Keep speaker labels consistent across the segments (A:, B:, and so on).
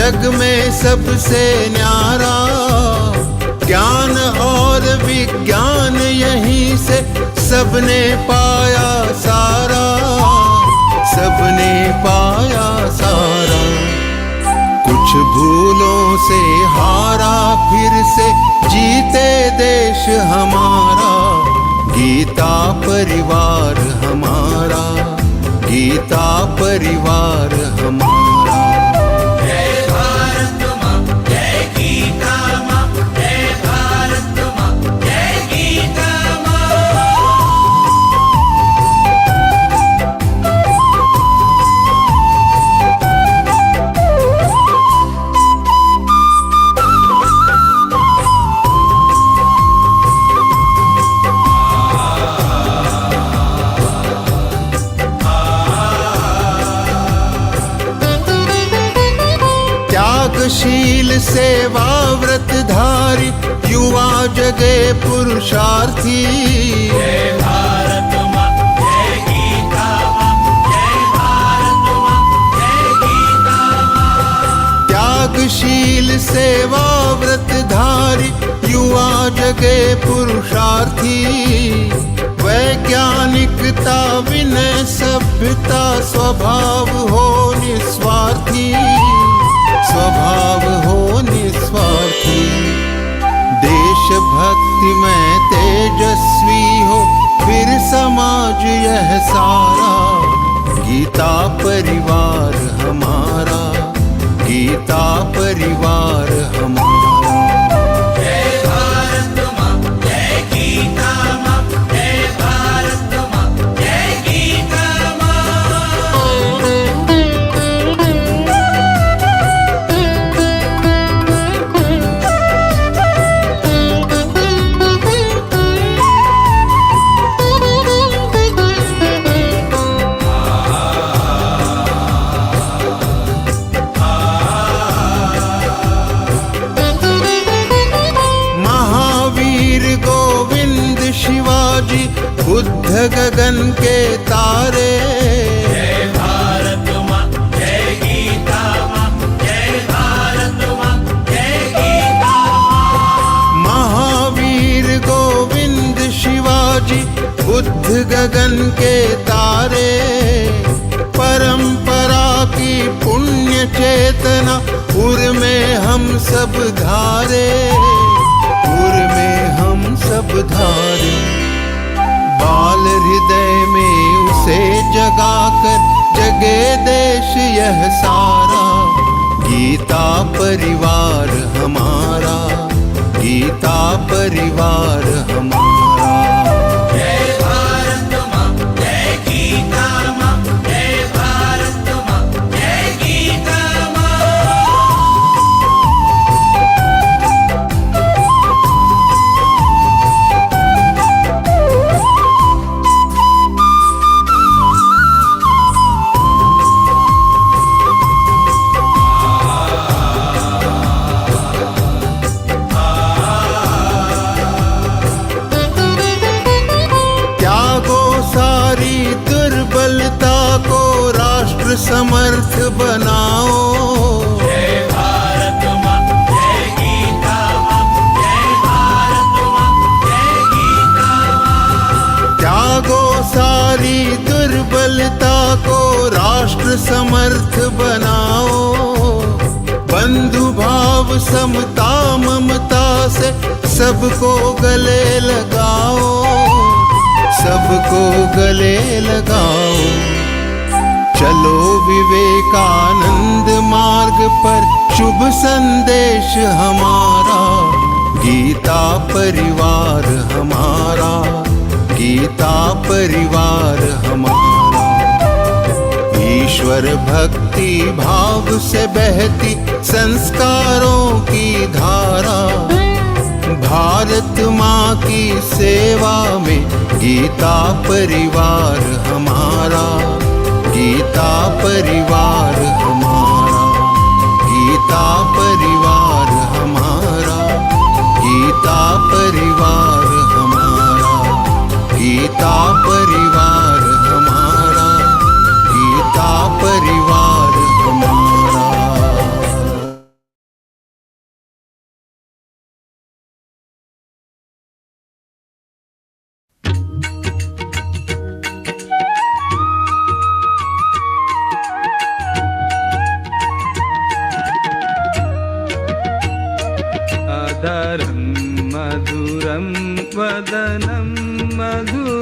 A: जग में सबसे न्यारा, ज्ञान और विज्ञान यहीं से सबने पाया सारा, सबने पाया सारा। कुछ भूलों से हारा फिर से जीते देश हमारा, गीता परिवार हमारा, गीता परिवार हमारा।
B: जय भारत माँ, जय गीता माँ, जय भारत माँ, जय गीता माँ।
A: त्यागशील सेवा व्रतधारी युवा जगे पुरुषार्थी,
B: जय भारत माँ, जय गीता माँ, जय भारत माँ, जय गीता माँ।
A: त्यागशील सेवा व्रतधारी युवा जगे पुरुषार्थी, वैज्ञानिकता विनय सभ्यता स्वभाव हो निस्वार्थी, स्वभाव हो निस्वार्थी। देशभक्ति में तेजस्वी हो फिर समाज यह सारा, गीता परिवार हमारा, गीता परिवार हमारा।
B: जय भारत माँ, जय गीता माँ, जय भारत माँ, जय गीता माँ।
A: बुद्ध गगन के तारे,
B: जय भारत माँ, जय गीता माँ, जय भारत माँ, जय गीता माँ।
A: महावीर गोविंद शिवाजी बुद्ध गगन के तारे, परंपरा की पुण्य चेतना उर में हम सब धारे, उर में हम सब धारे। बाल हृदय में उसे जगाकर जगे देश यह सारा, गीता परिवार हमारा, गीता परिवार हमारा।
B: जय भारत माँ, जय गीता माँ, जय भारत माँ, जय गीता माँ।
A: समर्थ बनाओ,
B: जय भारत माँ, जय गीता माँ, जय भारत माँ, जय गीता माँ।
A: त्यागो सारी दुर्बलता को राष्ट्र समर्थ बनाओ, बंधु भाव समता ममता से सबको गले लगाओ, सबको गले लगाओ। चलो विवेकानंद मार्ग पर शुभ संदेश हमारा, गीता परिवार हमारा, गीता परिवार हमारा। ईश्वर भक्ति भाव से बहती संस्कारों की धारा, भारत माँ की सेवा में गीता परिवार हमारा, गीता परिवार हमारा, गीता परिवार हमारा, गीता परिवार हमारा, गीता परिवार हमारा, गीता परिवार हमारा।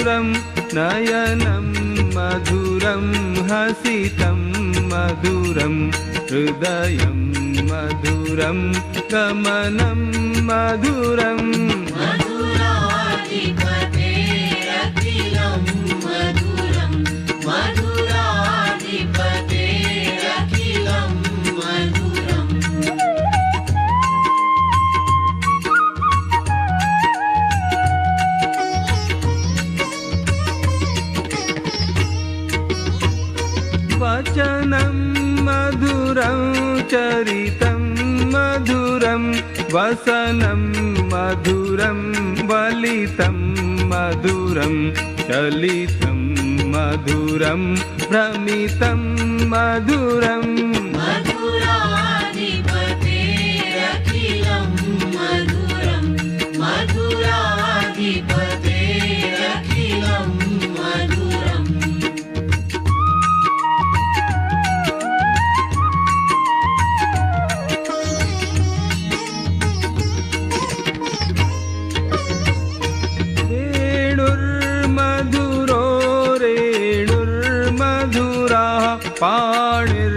C: मधुरं नयनं मधुरं हसितं मधुरं हृदयं मधुरं गमनं मधुरम्
B: मधुराधिपतेरखिलं मधुरं मधुराधिपतेरखिलं मधुरम्
C: वचनं मधुरं चरितं मधुरं वसनं मधुरं वलितं मधुरं चलितं मधुरं भ्रमितं मधुरम्
B: मधुराधिपतेरखिलं मधुरं मधुराधिपतेरखिलं मधुरम्
C: वेणुर्मधुरो रेणुर्मधुराः पाणिर्मधुराः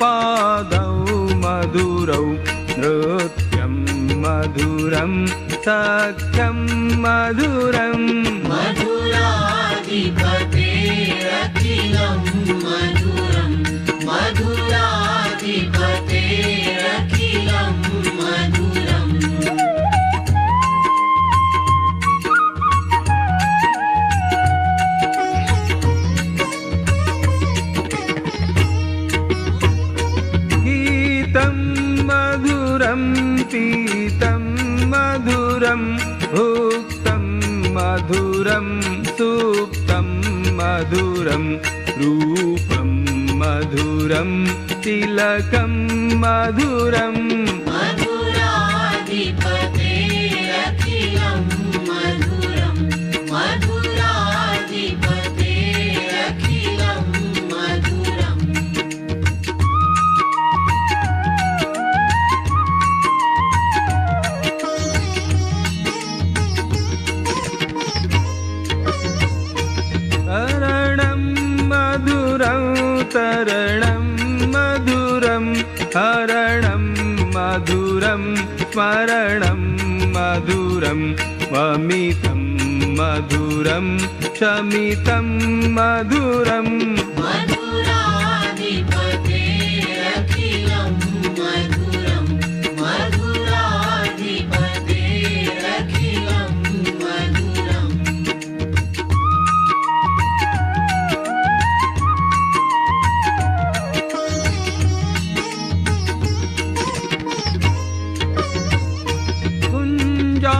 C: पादौ मधुरौ नृत्यं मधुरं सख्यं मधुरम्
B: मधुराधिपतेरखिलं मधुरं मधुराधिपतेरखिलं मधुरम्
C: गीतं मधुरं पीतं मधुरं भुक्तं मधुरं सुप्तं मधुरं रूपं मधुरं तिलकं मधुरम्
B: मधुराधिपतेरखिलं मधुरं मधुराधिपतेरखिलं मधुरम्
C: तरणं मधुरं तरणं मधुरं हरणं मधुरं स्मरणं मधुरं वमितं मधुरं शमितं मधुरम्
B: मधुराधिपतेरखिलं मधुरं मधुराधिपतेरखिलं मधुरम्
C: कुञ्जा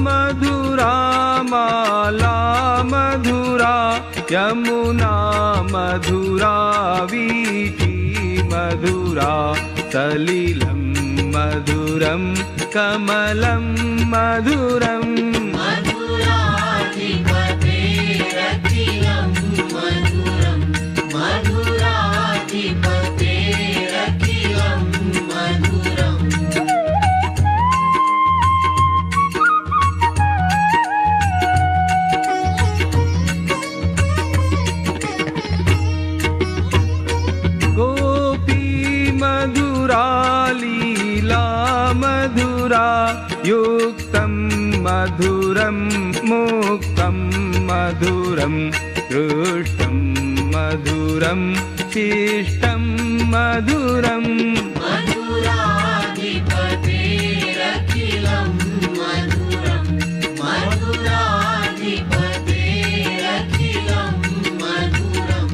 C: मधुरा माला मधुरा यमुना मधुरा वीची मधुरा सलिलं मधुरं कमलं मधुरम्
B: मधुराधिपतेरखिलं मधुरं मधुराधिपतेरखिलं मधुरम्
C: गोपी मधुरा लीला मधुरा युक्तं मधुरं मुक्तं मधुरं दृष्टं मधुरं शिष्टं मधुरम्
B: मधुराधिपतेरखिलं मधुरं मधुराधिपतेरखिलं मधुरम्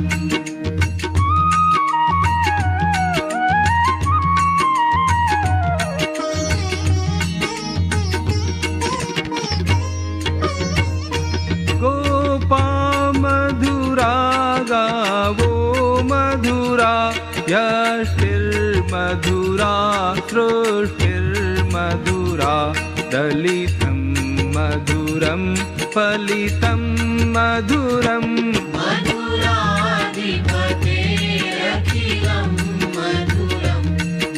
C: गोपा मधुरा गावो मधुरा यष्टिर्मधुरा सृष्टिर्मधुरा दलितं मधुरं फलितं मधुरम्
B: मधुराधिपतेरखिलं मधुरं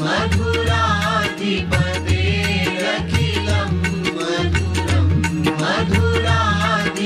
B: मधुराधिपतेरखिलं मधुरं मधुराधिपतेरखिलं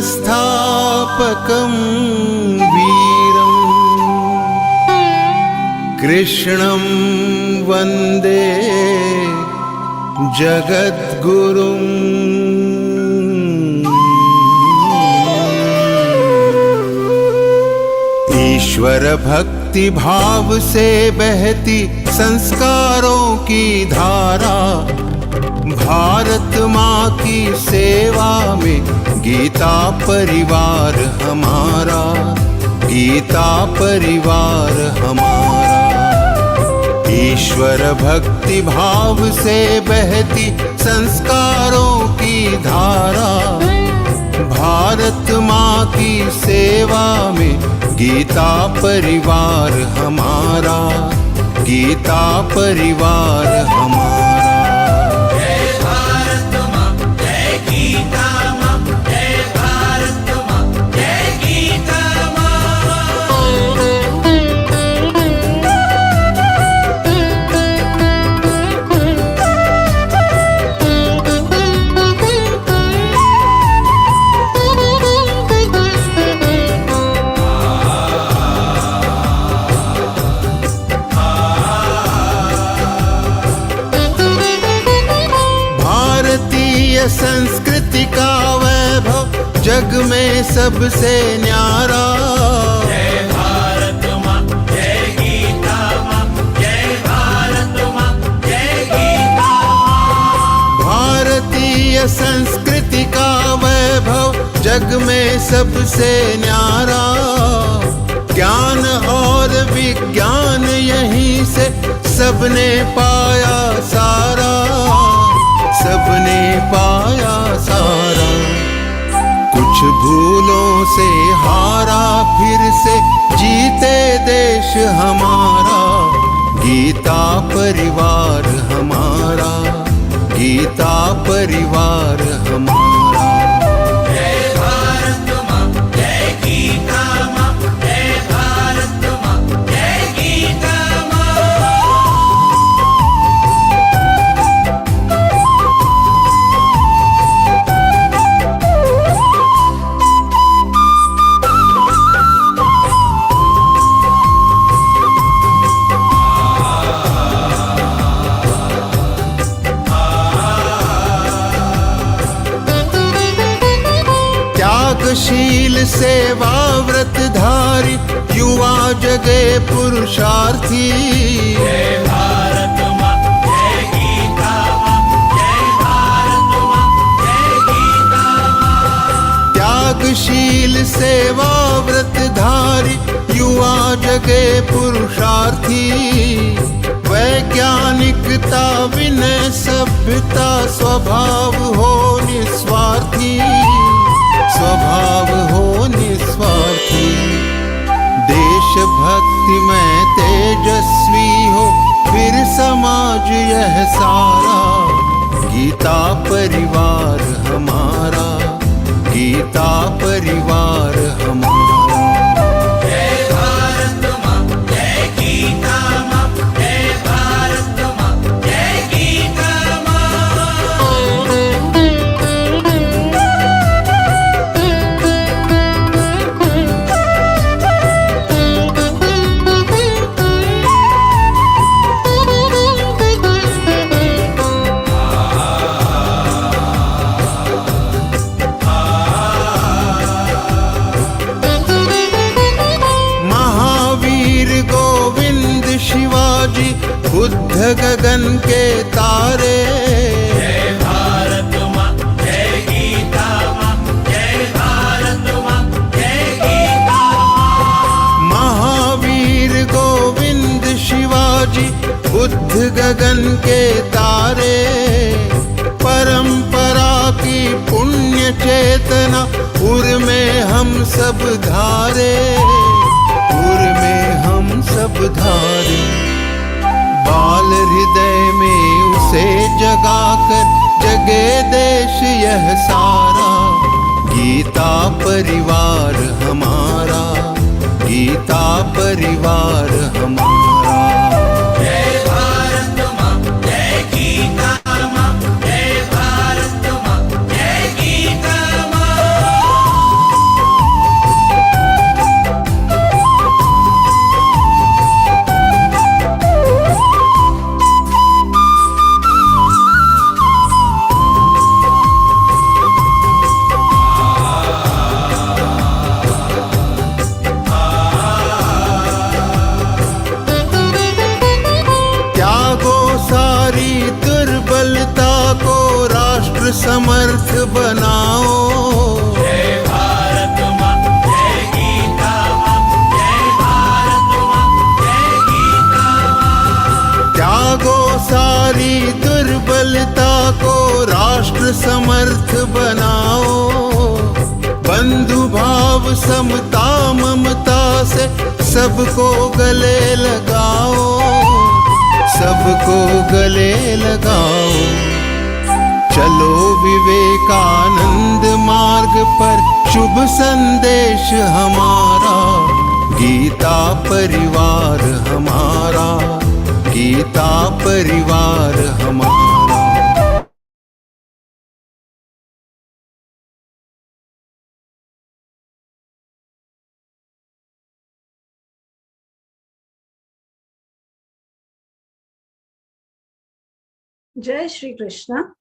A: संस्थापकं वीरम् कृष्णं वन्दे जगद्गुरुम्। ईश्वर भक्ति भाव से बहती संस्कारों की धारा, भारत माँ की सेवा में गीता परिवार हमारा, गीता परिवार हमारा। ईश्वर भक्ति भाव से बहती संस्कारों की धारा, भारत माँ की सेवा में गीता परिवार हमारा, गीता परिवार हमारा।
B: जय भारत माँ, जय गीता माँ, जय भारत माँ, जय गीता
A: संस्कृति का वैभव जग में सबसे न्यारा।
B: जय भारत माँ, जय गीता माँ, जय भारत माँ, जय गीता माँ।
A: भारतीय संस्कृति का वैभव जग में सबसे न्यारा। ज्ञान और विज्ञान यहीं से सबने पाया सारा, सबने पाया सारा। कुछ भूलों से हारा फिर से जीते देश हमारा, गीता परिवार हमारा, गीता परिवार हमारा।
B: जय भारत माँ, जय गीता माँ, जय भारत माँ, जय गीता
A: त्यागशील सेवा व्रतधारी युवा जगे पुरुषार्थी।
B: जय भारत माँ, जय गीता माँ, जय भारत माँ, जय गीता माँ।
A: त्यागशील सेवा व्रतधारी युवा जगे पुरुषार्थी। वैज्ञानिकता विनय सभ्यता स्वभाव हो निस्वार्थी, स्वभाव हो निस्वार्थी। देशभक्ति में तेजस्वी हो फिर समाज यह सारा, गीता परिवार हमारा, गीता परिवार हमारा।
B: जय भारत माँ, जय गीता माँ, जय भारत माँ, जय गीता
A: बुद्ध गगन के तारे।
B: जय भारत माँ, जय गीता माँ, जय भारत माँ, जय गीता माँ।
A: महावीर गोविंद शिवाजी बुद्ध गगन के तारे। परंपरा की पुण्य चेतना उर में हम सब धारे, उर में हम सब धारे। बाल हृदय में उसे जगाकर जगे देश यह सारा, गीता परिवार हमारा, गीता परिवार हमारा।
B: जय भारत माँ, जय गीता माँ, जय भारत माँ, जय गीता माँ।
A: सारी दुर्बलता को राष्ट्र समर्थ बनाओ।
B: जय भारत माँ, जय गीता माँ, जय भारत माँ, जय गीता माँ।
A: त्यागो सारी दुर्बलता को राष्ट्र समर्थ बनाओ। बंधु भाव समता ममता से सबको गले लगाओ, सबको गले लगाओ। चलो विवेकानंद मार्ग पर, शुभ संदेश हमारा। गीता परिवार हमारा, गीता परिवार हमारा।
D: Jai Shri Krishna.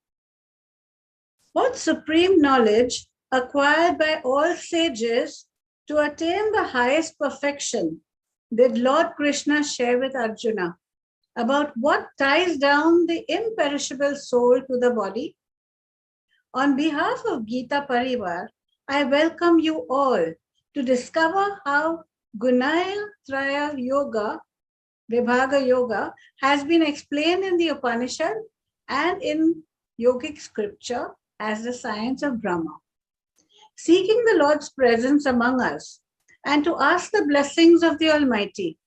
D: What supreme knowledge acquired by all sages to attain the highest perfection did Lord Krishna share with Arjuna about what ties down the imperishable soul to the body? On behalf of Geeta Parivar, I welcome you all to discover how Gunaya Traya Yoga, Vibhaga Yoga, has been explained in the Upanishad and in yogic scripture as the science of Brahma. Seeking the Lord's presence among us and to ask the blessings of the Almighty,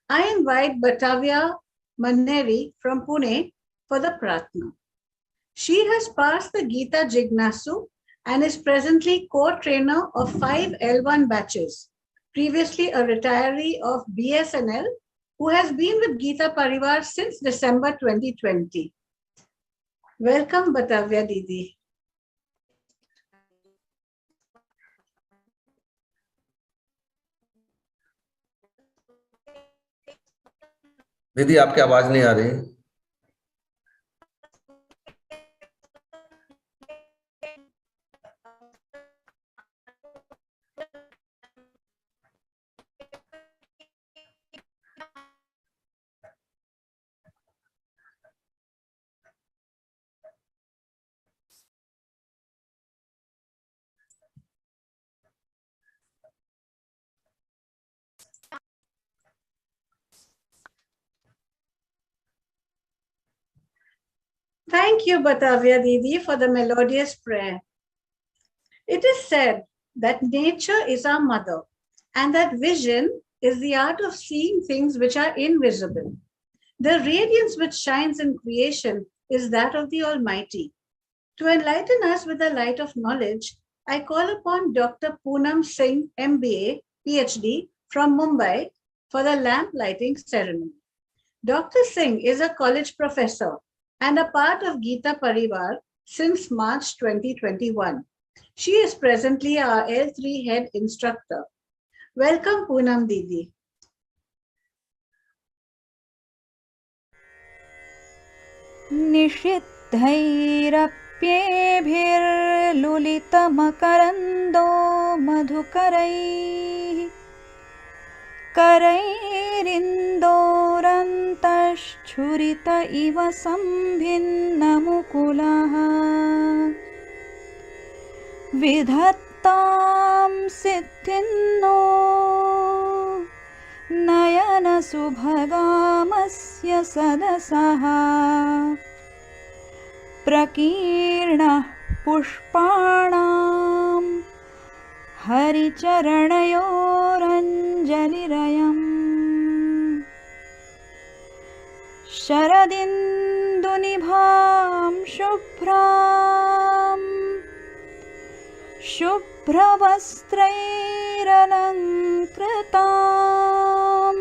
D: I invite Batavia Maneri from Pune for the Pratna. She has passed the Geeta Jignasu and is presently co-trainer of 5 L1 batches, previously a retiree of BSNL, who has been with Geeta Parivar since December 2020. Welcome, Batavia Didi.
E: दीदी आपकी आवाज नहीं आ रही।
D: Thank you, Batavia Didi, for the melodious prayer. It is said that nature is our mother and that vision is the art of seeing things which are invisible. The radiance which shines in creation is that of the Almighty. To enlighten us with the light of knowledge, I call upon Dr. Poonam Singh, MBA, PhD, from Mumbai for the lamp lighting ceremony. Dr. Singh is a college professor and a part of Geeta Parivar since March 2021. She is presently our L3 head instructor. Welcome, Poonam Didi.
F: निषिद्धैरप्येभिर्लुलितमकरन्दो मधुकरैः करैरिन्दोरन्तश्छुरित इव सम्भिन्नमुकुलः विधत्तां सिद्धिन्नो नयनसुभगामस्य सदसः प्रकीर्णः पुष्पाणां हरिचरणयोरञ्जलिरयम् शरदिन्दुनिभां शुभ्रां शुभ्रवस्त्रैरलङ्कृतां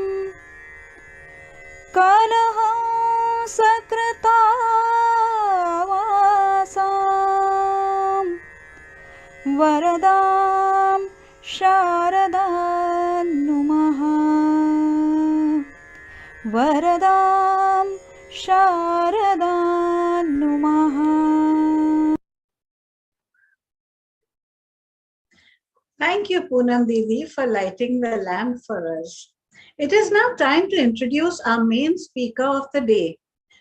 F: कलहंसकृतावासां वरदां शारदां नुमः वरदां शारदां नुमः.
D: Thank you, Poonam Didi, for lighting the lamp for us. It is now time to introduce our main speaker of the day,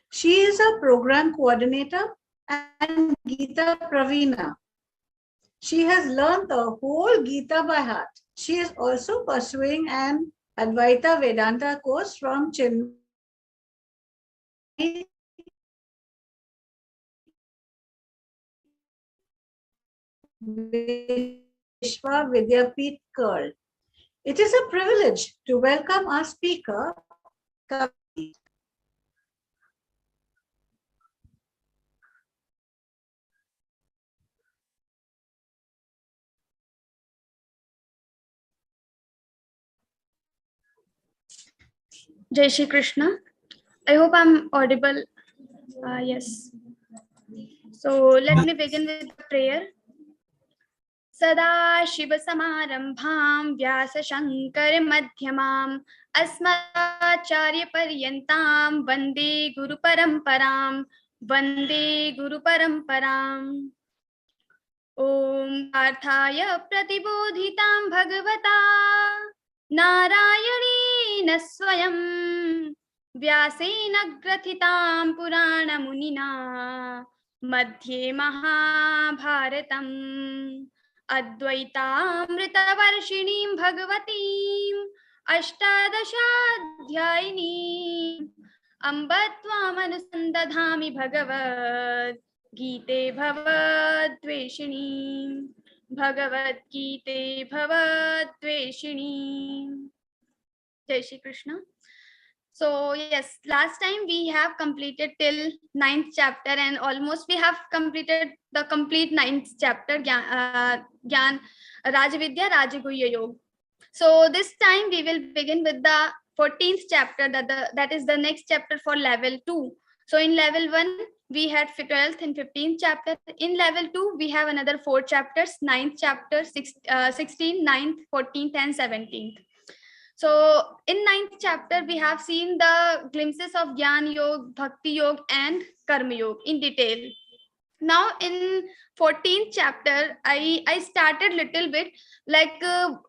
D: She is a program coordinator and Geeta Pravina. She has learned the whole Geeta by heart. She is also pursuing an Advaita Vedanta course from Chennai Vishwa Vidyapeeth Curl. It is a privilege to welcome our speaker, Kavita.
G: Jai Shri Krishna. I hope I'm audible. Yes. So let me begin with the prayer. Sada Shiva Samarambham Vyasa Shankar Madhyamam Asmadacharya Paryantam Vande Guru Paramparam Vande Guru Paramparam. Om Parthaya Pratibodhitam Bhagavata Narayane Swayam Vyasena Grathitam Purana Munina Madhye Mahabharatam Advaitaamritavarshiniim Bhagavatiim Ashtadashaadhyayineem Amba Tvamanusandadhami Bhagavad Geete Bhavadveshineem Bhagavad-Geete Bhavadveshineem. Jai Shri Krishna. So yes, last time we have completed till 9th chapter and almost we have completed the complete 9th chapter, Gyan Rajavidya Rajaguhya Yoga. So this time we will begin with the 14th chapter, that is the next chapter for level 2. So in level 1, we had 12th and 15th chapter. In level 2, we have another 4 chapters, 9th chapter, 16th, 9th, 14th and 17th. So in 9th chapter, we have seen the glimpses of Jnana Yoga, Bhakti Yoga and Karma Yoga in detail. Now in 14th chapter, I started little bit like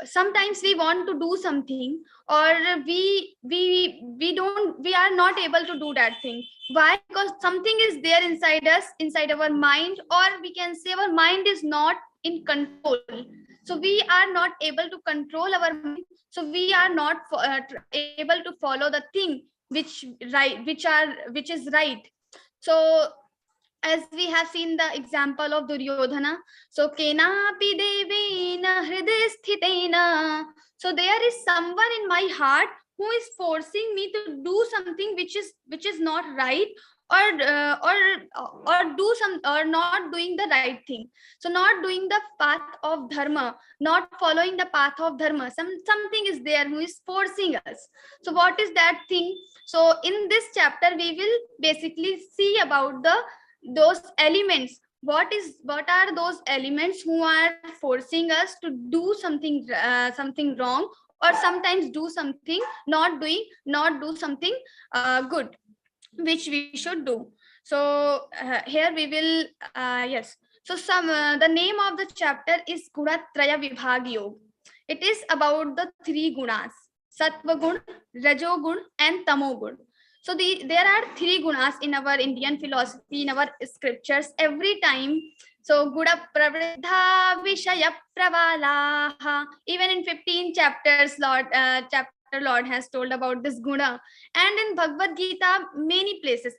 G: sometimes we want to do something or we are not able to do that thing. Why? Because something is there inside us, inside our mind, or we can say our mind is not in control. So we are not able to control our mind. So we are not able to follow the thing which is right. So as we have seen the example of Duryodhana, so kenapi devena hridayasthitena, so there is someone in my heart who is forcing me to do something which is not right, or do some, or not doing the right thing. So not doing the path of dharma, not following the path of dharma. Something is there who is forcing us. So what is that thing? So in this chapter we will basically see about those elements. What are those elements who are forcing us to do something wrong, or sometimes do something not do something good which we should do. So here we will yes, so the name of the chapter is Gunatraya Vibhag Yoga. It is about the 3 gunas: Sattva Gun, Rajo Gun and Tamo Gun. So there are 3 gunas in our Indian philosophy, in our scriptures every time. So Guna Pravriddha Vishaya Pravalaha. Even in 15 chapters, Lord has told about this guna. And in Bhagavad-Gītā,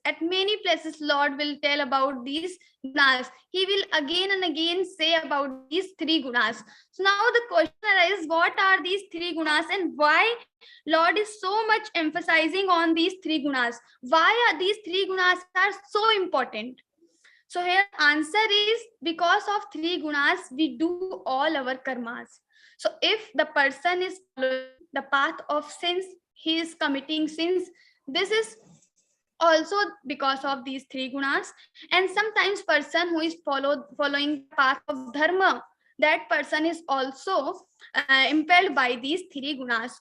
G: at many places, Lord will tell about these gunas. He will again and again say about these 3 gunas. So now the question arises, what are these 3 gunas and why Lord is so much emphasizing on these 3 gunas? Why are these 3 gunas are so important? So here answer is, because of 3 gunas, we do all our karmas. So if the person is following the path of sins, he is committing sins, this is also because of these 3 gunas. And sometimes person who is following the path of dharma, that person is also impelled by these 3 gunas.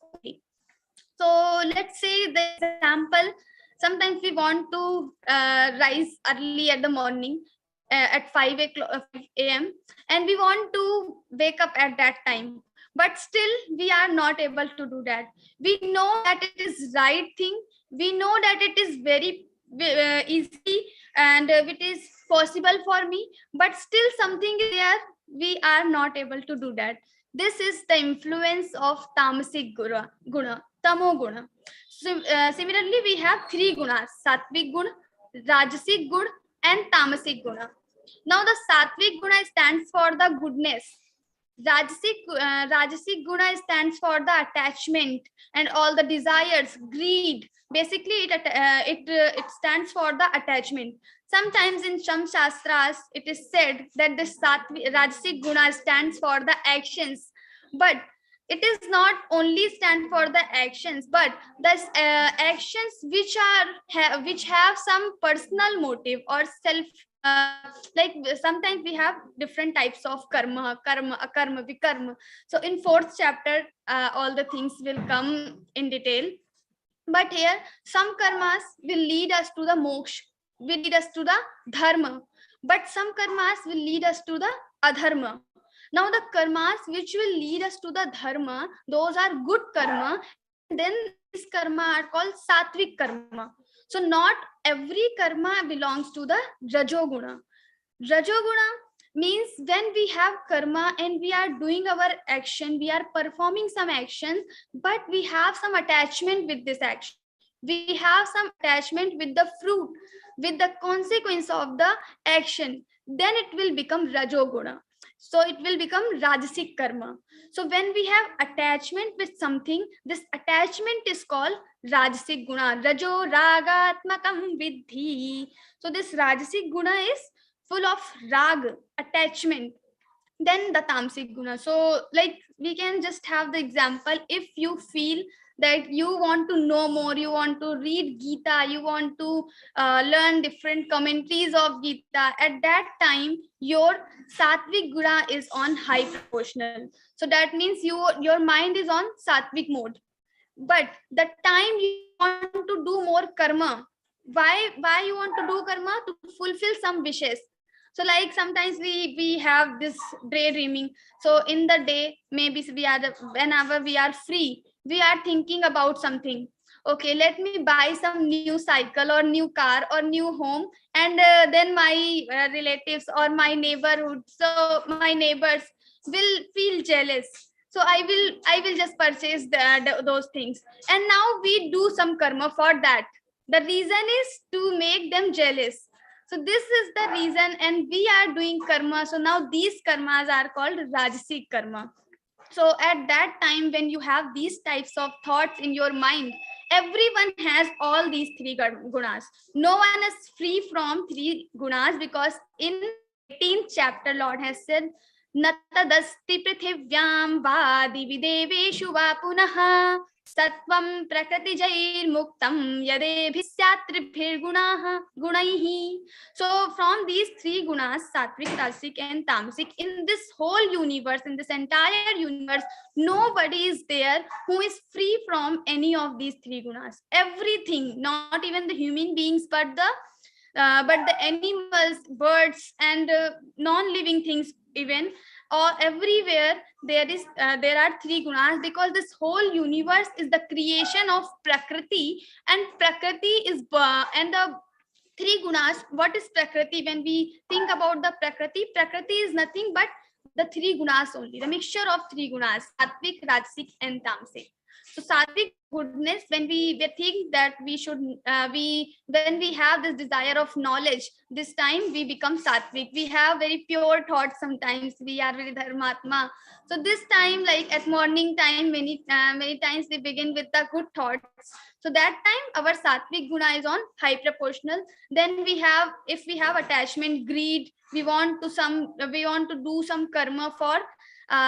G: So let's say the example, sometimes we want to rise early at the morning at 5 a.m. and we want to wake up at that time, but still we are not able to do that. We know that it is right thing, we know that it is very easy, and it is possible for me, but still something is there, we are not able to do that. This is the influence of tamasic guna, tamo guna. Similarly, we have three gunas: sattvic guna, rajasic guna, and tamasic guna. Now the sattvic guna stands for the goodness. Rajasic guna stands for the attachment and all the desires, greed. Basically, it stands for the attachment. Sometimes in some shastras, it is said that this Rajasic guna stands for the actions, but it is not only stand for the actions, but the actions which have some personal motive or self. Like sometimes we have different types of karma, akarma, vikarma. So in fourth chapter, all the things will come in detail. But here, some karmas will lead us to the moksha, will lead us to the dharma, but some karmas will lead us to the adharma. Now the karmas which will lead us to the dharma, those are good karma. Then these karma are called sattvic karma. So not every karma belongs to the rajoguna. Rajoguna means when we have karma and we are doing our action, we are performing some actions, but we have some attachment with this action. We have some attachment with the fruit, with the consequence of the action. Then it will become rajoguna. So it will become rajasic karma. So when we have attachment with something, this attachment is called rajasic guna. Rajo ragatmakam vidhi. So this rajasic guna is full of rag, attachment. Then the tamasic guna. So like we can just have the example. If you feel that you want to know more, you want to read Geeta, you want to learn different commentaries of Geeta, at that time your sattvic guna is on high proportional. So that means your mind is on sattvic mode. But the time you want to do more karma, why you want to do karma? To fulfill some wishes. So like sometimes we have this daydreaming. So in the day, maybe whenever we are free, we are thinking about something. Okay, let me buy some new cycle or new car or new home, and then my relatives or my neighborhood, so my neighbors will feel jealous. So I will just purchase those things, and now we do some karma for that. The reason is to make them jealous. So this is the reason, and we are doing karma. So now these karmas are called rajasic karma. So at that time, when you have these types of thoughts in your mind, everyone has all these three gunas. No one is free from three gunas, because in 18th chapter, Lord has said, Natadasti prithivyam va divi deveshu va punaha Sattvam prakriti jair muktam yadebhisyatribhir gunaihi. So from these three gunas, sattvic, rajasic, and tamasic, in this whole universe, in this entire universe, nobody is there who is free from any of these three gunas. Everything, not even the human beings, but the animals, birds, and non-living things even, or everywhere there are three gunas, because this whole universe is the creation of Prakriti, and Prakriti is and the three gunas. What is Prakriti? When we think about the Prakriti is nothing but the three gunas only, the mixture of three gunas: sattvic, rajasic, and tamasic. So sattvic goodness, when we think that we should when we have this desire of knowledge, this time we become sattvic. We have very pure thoughts. Sometimes we are very dharmatma. So this time, like at morning time, many times we begin with the good thoughts. So that time our sattvic guna is on high proportional. Then we have, if we have attachment, greed, we want to do some karma for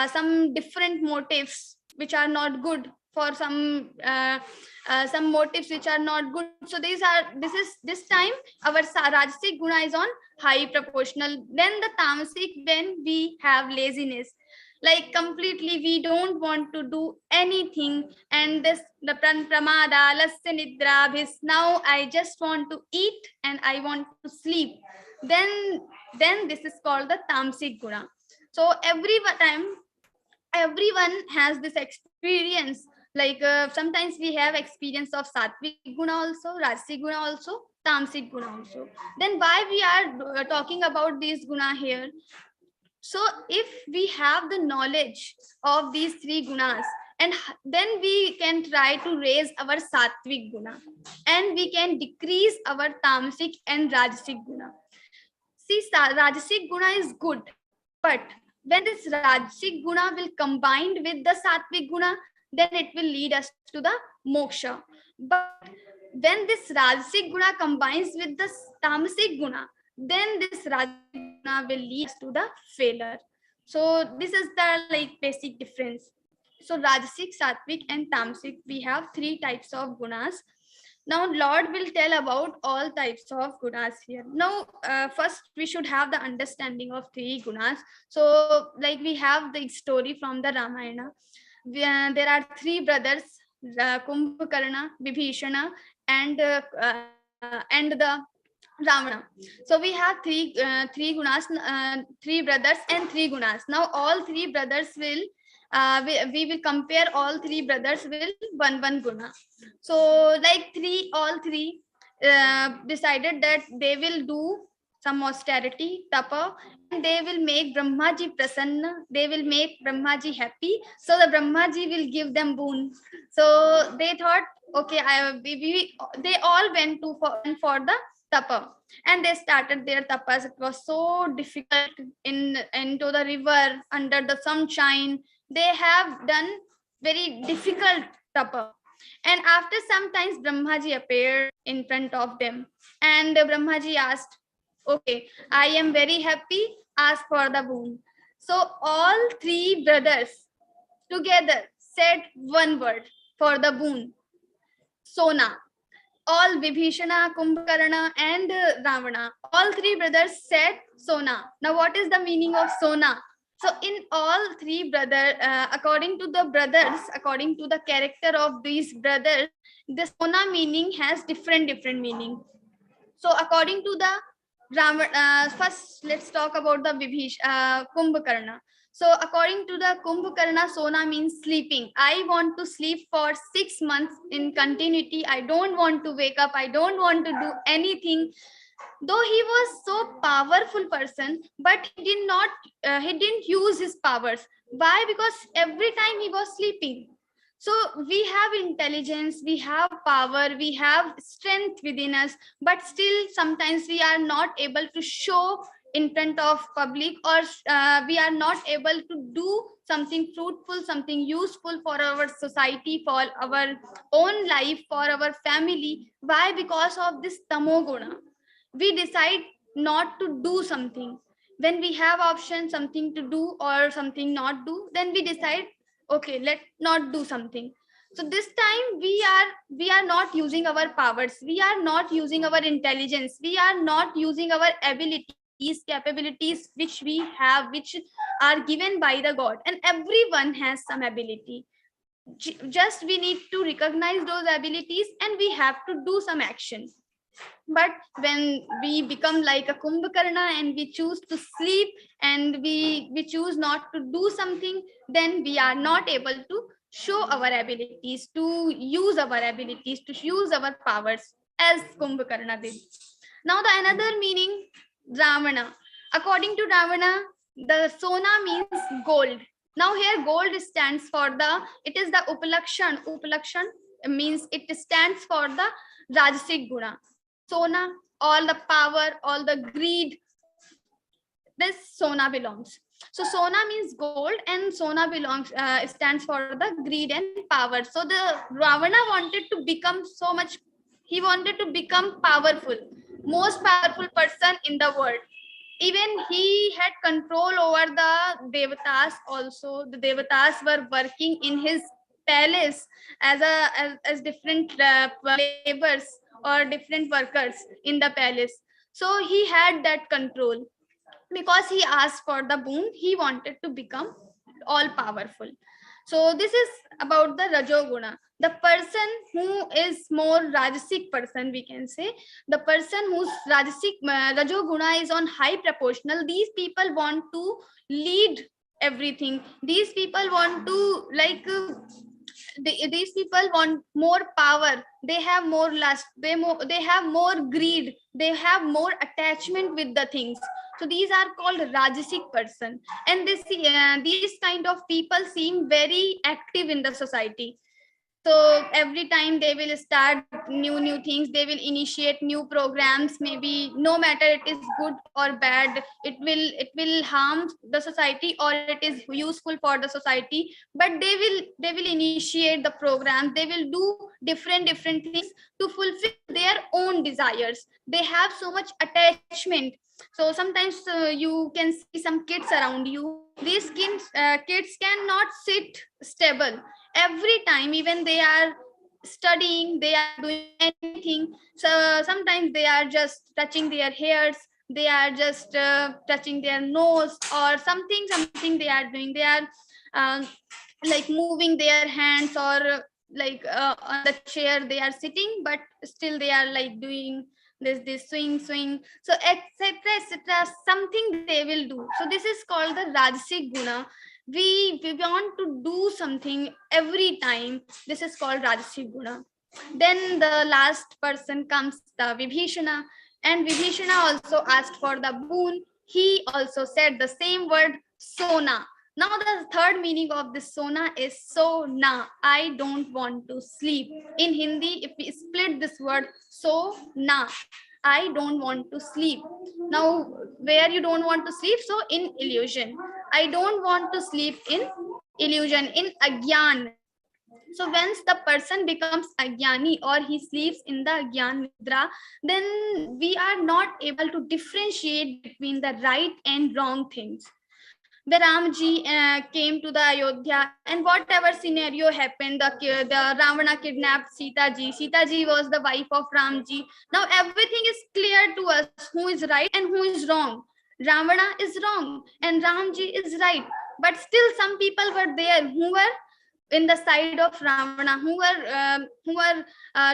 G: some different motives which are not good, for some motives which are not good. So this time our rajasic guna is on high proportional. Then the tamasic, when we have laziness, like completely we don't want to do anything, and the pramada lasya nidra bhis, now I just want to eat and I want to sleep, then this is called the tamasic guna. So everyone has this experience. Like sometimes we have experience of sattvic guna also, rajasic guna also, tamasic guna also. Then why we are talking about these guna here? So if we have the knowledge of these three gunas, and then we can try to raise our sattvic guna, and we can decrease our tamasic and rajasic guna. See, rajasic guna is good, but when this rajasic guna will combine with the sattvic guna, then it will lead us to the moksha. But when this rajasic guna combines with the tamasic guna, then this rajasic guna will lead us to the failure. So this is the like basic difference. So rajasic, sattvic, and tamasic, we have three types of gunas. Now Lord will tell about all types of gunas here. Now first we should have the understanding of three gunas. So like we have the story from the Ramayana. There are three brothers, Kumbhakarna, Vibhishana, and the Ravana. So we have three gunas, three brothers and three gunas. Now all three brothers will we will compare all three brothers with one guna. So like all three decided that they will do some austerity, tapa, and they will make Brahmaji prasanna, they will make Brahmaji happy, so the Brahmaji will give them boon. So they thought, okay, they all went for the tapa, and they started their tapas. It was so difficult into the river under the sunshine. They have done very difficult tapa, and after some times Brahmaji appeared in front of them, and Brahmaji asked, okay, I am very happy, ask for the boon. So all three brothers together said one word for the boon, Sona. All Vibhishana, Kumbhakarna, and Ravana, all three brothers said Sona. Now what is the meaning of Sona? So in all three brothers, according to the character of these brothers, the Sona meaning has different meaning. So according to the first let's talk about the Kumbhakarna. So according to the Kumbhakarna, Sona means sleeping. I want to sleep for 6 months in continuity. I don't want to wake up. I don't want to do anything. Though he was so powerful person, but he didn't use his powers. Why? Because every time he was sleeping. So we have intelligence, we have power, we have strength within us, but still sometimes we are not able to show in front of public, or we are not able to do something fruitful, something useful for our society, for our own life, for our family. Why? Because of this tamoguna. We decide not to do something. When we have option, something to do or something not do, then we decide, okay, let's not do something. So this time we are not using our powers, we are not using our intelligence, we are not using our abilities, capabilities which we have, which are given by the God, and everyone has some ability. Just we need to recognize those abilities and we have to do some action. But when we become like a Kumbhakarna and we choose to sleep and we choose not to do something, then we are not able to show our abilities, to use our abilities, to use our powers as Kumbhakarna did. Now the another meaning, Ravana. According to Ravana, the Sona means gold. Now here gold stands for it is the Upalakshan. Upalakshan means it stands for the Rajasic Guna. Sona, all the power, all the greed, this Sona belongs. So Sona means gold and Sona stands for the greed and power. So the Ravana wanted to become he wanted to become powerful, most powerful person in the world. Even he had control over the Devatas also. The Devatas were working in his palace as different laborers or different workers in the palace. So he had that control. Because he asked for the boon, he wanted to become all powerful. So this is about the Rajoguna. The person who is more Rajasic person, we can say, the person whose Rajoguna is on high proportional, these people want to lead everything. These people want to these people want more power, they have more lust, they have more greed, they have more attachment with the things. So these are called Rajasic person, and these kind of people seem very active in the society. So every time they will start new things, they will initiate new programs, maybe no matter it is good or bad, it will harm the society or it is useful for the society, but they will initiate the program, they will do different things to fulfill their own desires. They have so much attachment. So sometimes you can see some kids around you, these kids cannot sit stable every time, even they are studying, they are doing anything. So sometimes they are just touching their hairs, they are just touching their nose or something they are doing, they are uh, like moving their hands, or like on the chair they are sitting, but still they are like doing this swing, so etc, something they will do. So this is called the Rajasic Guna. We want to do something every time, this is called Rajasic Guna. Then the last person comes the Vibhishana, and Vibhishana also asked for the boon. He also said the same word, Sona. Now the third meaning of this Sona is Sona, I don't want to sleep. In Hindi, if we split this word, Sona, I don't want to sleep. Now, where you don't want to sleep? So in illusion. I don't want to sleep in illusion, in Agyan. So once the person becomes Agyani or he sleeps in the Agyan Nidra, then we are not able to differentiate between the right and wrong things. When Ramji came to the Ayodhya, and whatever scenario happened, the Ravana kidnapped Sita ji. Sita ji was the wife of Ramji. Now everything is clear to us, who is right and who is wrong. Ravana is wrong and Ramji is right. But still some people were there who were in the side of Ravana, who were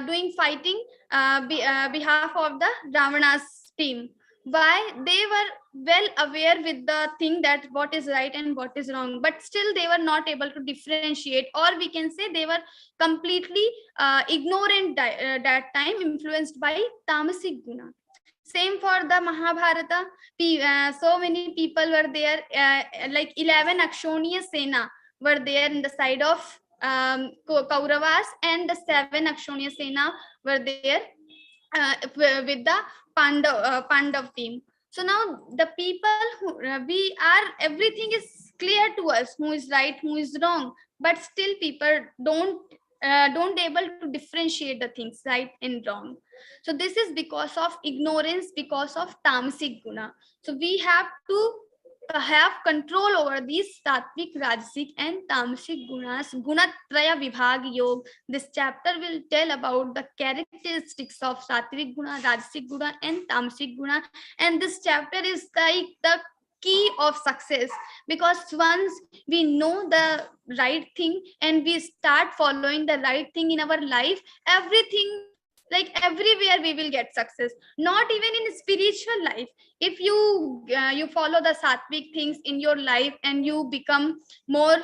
G: doing fighting behalf of the Ravana's team. Why? They were well aware with the thing that what is right and what is wrong, but still they were not able to differentiate, or we can say they were completely ignorant that time, influenced by Tamasic Guna. Same for the Mahabharata. So many people were there, like 11 Akshoniya Sena were there in the side of Kauravas, and the 7 Akshoniya Sena were there with the Pandav team. So now the people who everything is clear to us, who is right, who is wrong, but still people don't able to differentiate the things right and wrong. So this is because of ignorance, because of Tamasic Guna. So we have to have control over these Sattvic, Rajasic and Tamasic Gunas. Gunatraya Vibhag Yog. This chapter will tell about the characteristics of Sattvic Guna, Rajasic Guna and Tamasic Guna. And this chapter is like the key of success, because once we know the right thing and we start following the right thing in our life, everything, like everywhere we will get success. Not even in spiritual life, if you follow the Sattvic things in your life and you become more,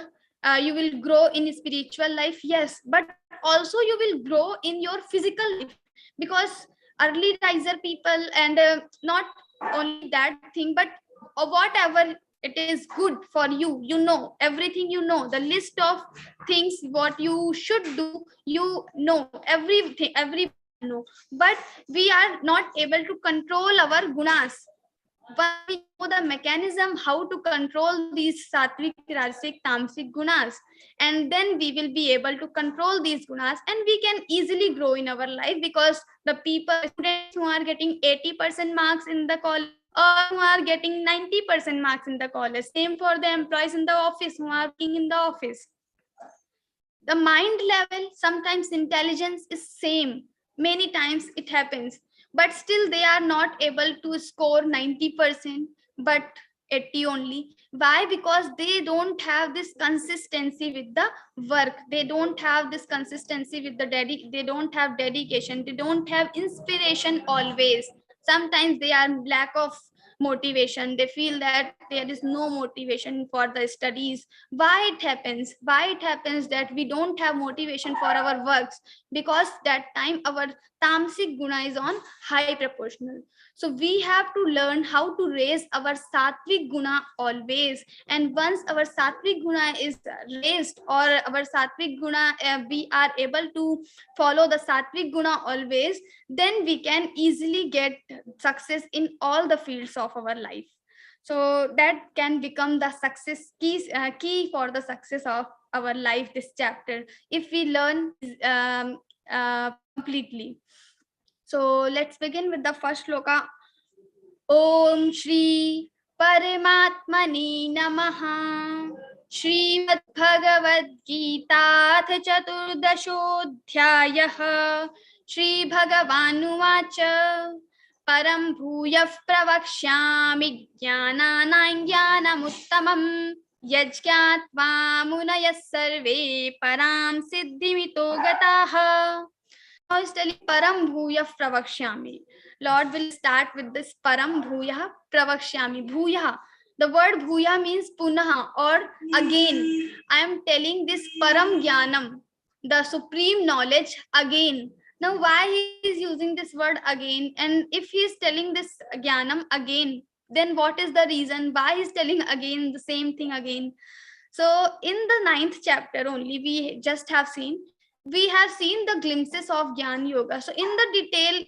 G: you will grow in spiritual life, yes, but also you will grow in your physical life, because early riser people, and not only that thing, but whatever it is good for you, you know everything, you know the list of things what you should do, you know everything, know, but we are not able to control our gunas. But we know the mechanism how to control these Sattvic, Rajasic, Tamasic Gunas, and then we will be able to control these Gunas, and we can easily grow in our life, because the students who are getting 80% marks in the college, or who are getting 90% marks in the college, same for the employees in the office who are working in the office. The mind level, sometimes intelligence is same, many times it happens, but still they are not able to score 90%, but 80 only. Why? Because they don't have this consistency with the work, they don't have this consistency with the they don't have dedication, they don't have inspiration always. Sometimes they are lack of motivation. They feel that there is no motivation for the studies. Why it happens? Why it happens that we don't have motivation for our works? Because that time our tamasic guna is on high proportional. So we have to learn how to raise our sattvic guna always. And once our sattvic guna is raised, or our sattvic guna, we are able to follow the sattvic guna always, then we can easily get success in all the fields of our life. So that can become the success key for the success of our life, this chapter, if we learn completely. So let's begin with the first shloka. Om Shri Paramatmani Namaha. Śrīmad-Bhagavadgītā Chaturdashodhyāyah. Shri Bhagavanuvāca. Param bhūyah pravakshyāmi jnānānaṁ jnānamuttamam. Yajñātvā munayas sarve param siddhimito gataha. Now he's telling param bhūyah pravakshyāmi. Lord will start with this param bhūyah pravakshyāmi. Bhūyah. The word bhuya means punaha, or again. I am telling this param jnanam, the supreme knowledge, again. Now why he is using this word again? And if he is telling this jnanam again, then what is the reason why he is telling again the same thing again? So in the 9th chapter only, we just have seen the glimpses of Gyan Yoga. So in detail,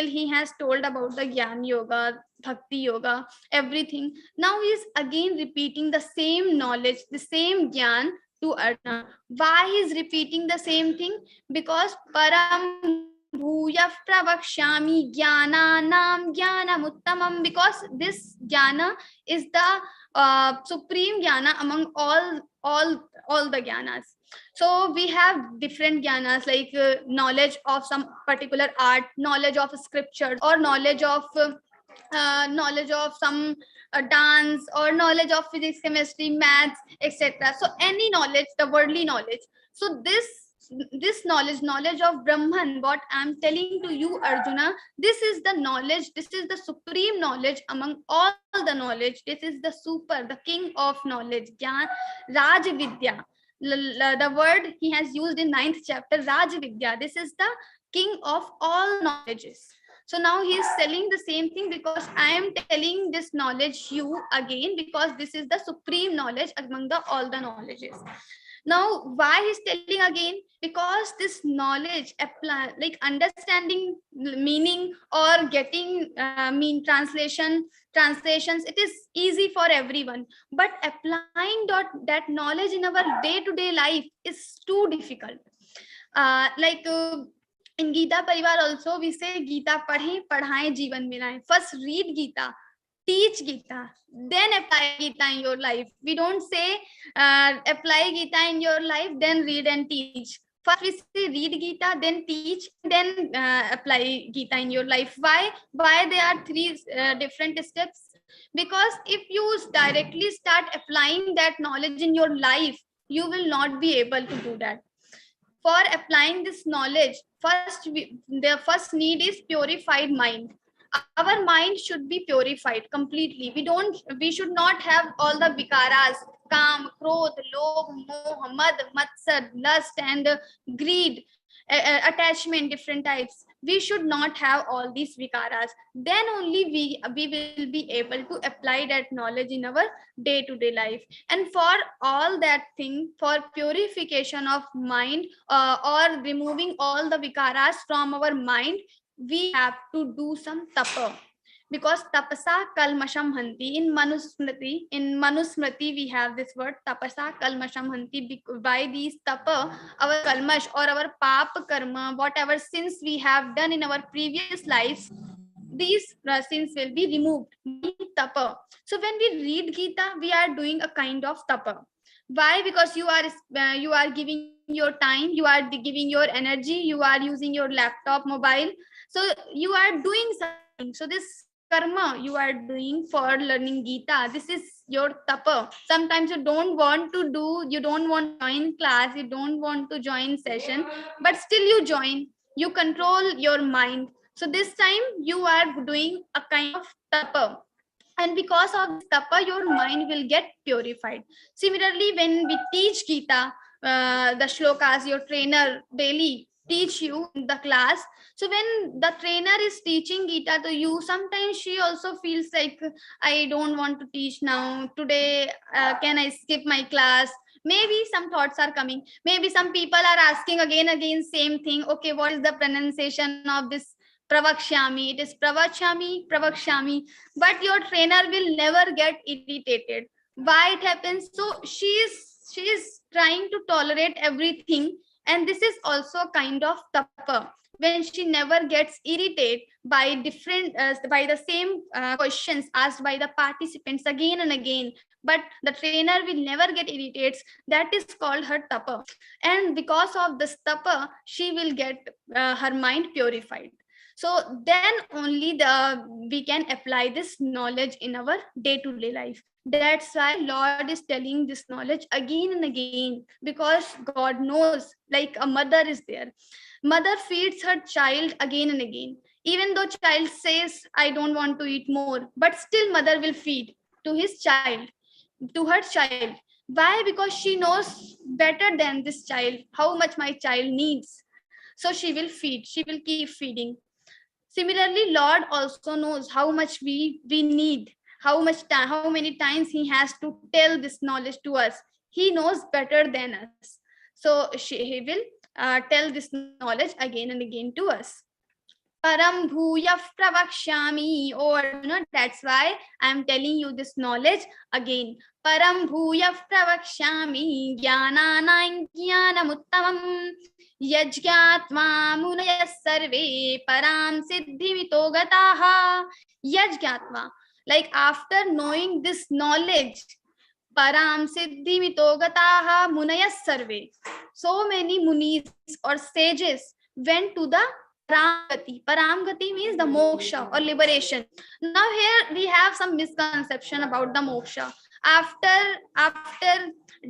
G: he has told about the Gyan Yoga, Bhakti Yoga, everything. Now he is again repeating the same knowledge, the same Gyan to Arjuna. Why he is repeating the same thing? Because Param Bhūyah Pravakshyāmi Jnānānaṁ Jnānamuttamam, because this Jnana is the supreme Jnana among all the Jnanas. So we have different jnanas, like knowledge of some particular art, knowledge of scripture, or knowledge of some dance, or knowledge of physics, chemistry, maths, etc. So any knowledge, the worldly knowledge. So this knowledge of Brahman, what I'm telling to you, Arjuna, this is the knowledge, this is the supreme knowledge among all the knowledge. This is the the king of knowledge, Gyan, Rajavidya. The word he has used in 9th chapter, Rajavidya. This is the king of all knowledges. So now he is telling the same thing, because I am telling this knowledge you again, because this is the supreme knowledge among all the knowledges. Now why he is telling again? Because this knowledge, like understanding meaning or getting translations, it is easy for everyone, but applying that knowledge in our day-to-day life is too difficult. In Geeta Parivar also we say Geeta padhe padhaye jeevan mein aaye. First read Geeta, teach Geeta, then apply Geeta in your life. We don't say apply Geeta in your life, then read and teach. First we say read Geeta, then teach, then apply Geeta in your life. Why there are three different steps? Because if you directly start applying that knowledge in your life, you will not be able to do that. For applying this knowledge, the first need is purified mind. Our mind should be purified completely. We should not have all the vikaras, kam, krodh, lobh, moh, mad, matsar, lust, and greed, attachment, different types. We should not have all these vikaras. Then only we will be able to apply that knowledge in our day-to-day life. And for all that thing, for purification of mind, or removing all the vikaras from our mind, we have to do some tapa. Because tapasa kalmasham hanti. In Manusmriti we have this word tapasa kalmasham hanti. By these tapa, our kalmash or our papa karma, whatever sins we have done in our previous lives, these sins will be removed. Tapa. So when we read Geeta, we are doing a kind of tapa. Why? Because you are giving your time, you are giving your energy, you are using your laptop, mobile. So you are doing something. So this karma you are doing for learning Geeta, this is your tapa. Sometimes you don't want to join class, you don't want to join session, but still you join, you control your mind. So this time you are doing a kind of tapa. And because of this tapa, your mind will get purified. Similarly, when we teach Geeta, the shlokas, your trainer daily teach you in the class. So when the trainer is teaching Geeta to you, sometimes she also feels like, I don't want to teach now today. Can I skip my class? Maybe some thoughts are coming. Maybe some people are asking again same thing. Okay, what is the pronunciation of this pravakshami? It is pravakshami. But your trainer will never get irritated. Why it happens? So she is trying to tolerate everything, and this is also a kind of tapa, when she never gets irritated by different by the same questions asked by the participants again and again, but the trainer will never get irritated. That is called her tapa, and because of this tapa she will get her mind purified. So then only we can apply this knowledge in our day-to-day life. That's why Lord is telling this knowledge again and again, because God knows, like a mother is there. Mother feeds her child again and again. Even though child says, I don't want to eat more, but still mother will feed to his child, to her child. Why? Because she knows better than this child how much my child needs. So she will feed, she will keep feeding. Similarly, Lord also knows how much we need, how much time, how many times he has to tell this knowledge to us. He knows better than us. So he will tell this knowledge again and again to us. Param bhuyah pravakshami, or that's why I am telling you this knowledge again. Param bhuyah pravakshami jnanana jnanamuttamam yajñātva munayas sarve param siddhimito gataha. Yajñātva, like after knowing this knowledge, param siddhimito gataha munayas sarve, so many munis or sages went to the Paramgati. Paramgati means the moksha or liberation. Now here we have some misconception about the moksha. After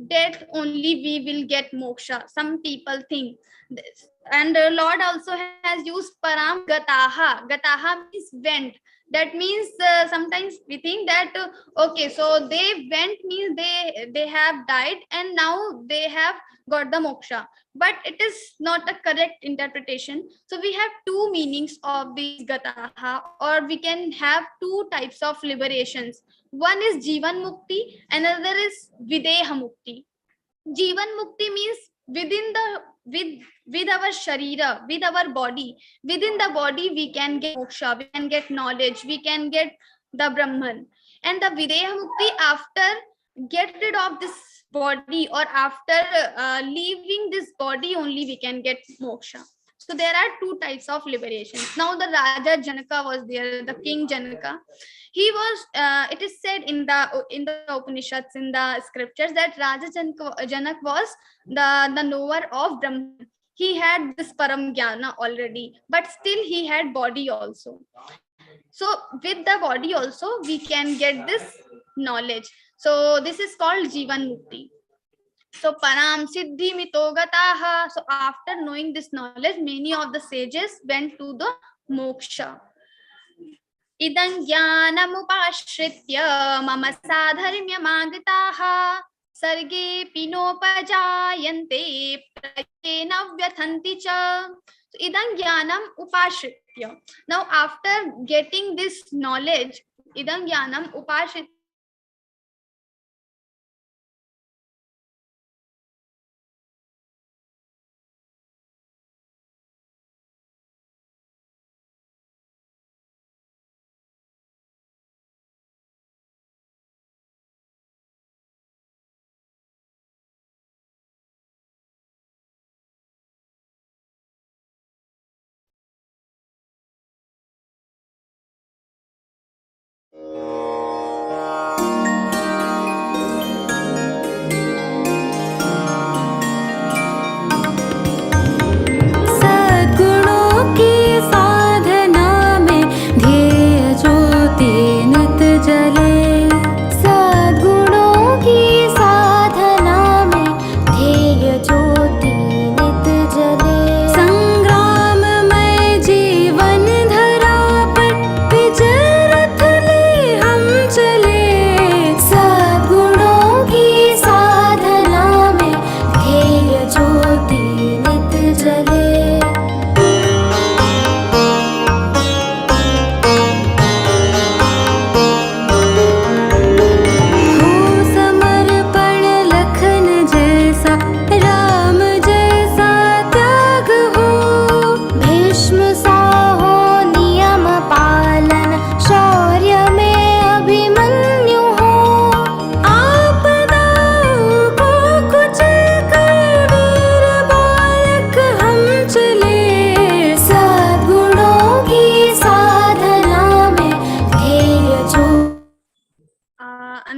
G: death only we will get moksha. Some people think this. And Lord also has used param gataha. Gataha means went. That means sometimes we think that okay, so they went means they have died and now they have got the moksha, but it is not a correct interpretation. So we have two meanings of this gataha, or we can have two types of liberations. One is jivan mukti, another is videha mukti. Jivan mukti means within the with our sharira, with our body, within the body we can get moksha, we can get knowledge, we can get the Brahman. And the videha mukti, after get rid of this body, or after leaving this body only we can get moksha. So there are two types of liberations. Now the Raja Janaka was there, the King Janaka. He was it is said in the Upanishads, in the scriptures, that Raja Janak was the knower of Brahman. He had this param jnana already, but still he had body also. So with the body also we can get this knowledge. So this is called jivan mukti. So param siddhi mito gataha. So after knowing this knowledge, many of the sages went to the moksha. Idam jnanamupashritya mama sadharmyamagataha sarge pinopajayante prayena vyathanti cha. So idam jnanam upashritya. Now after getting this knowledge, idam jnanam upashritya,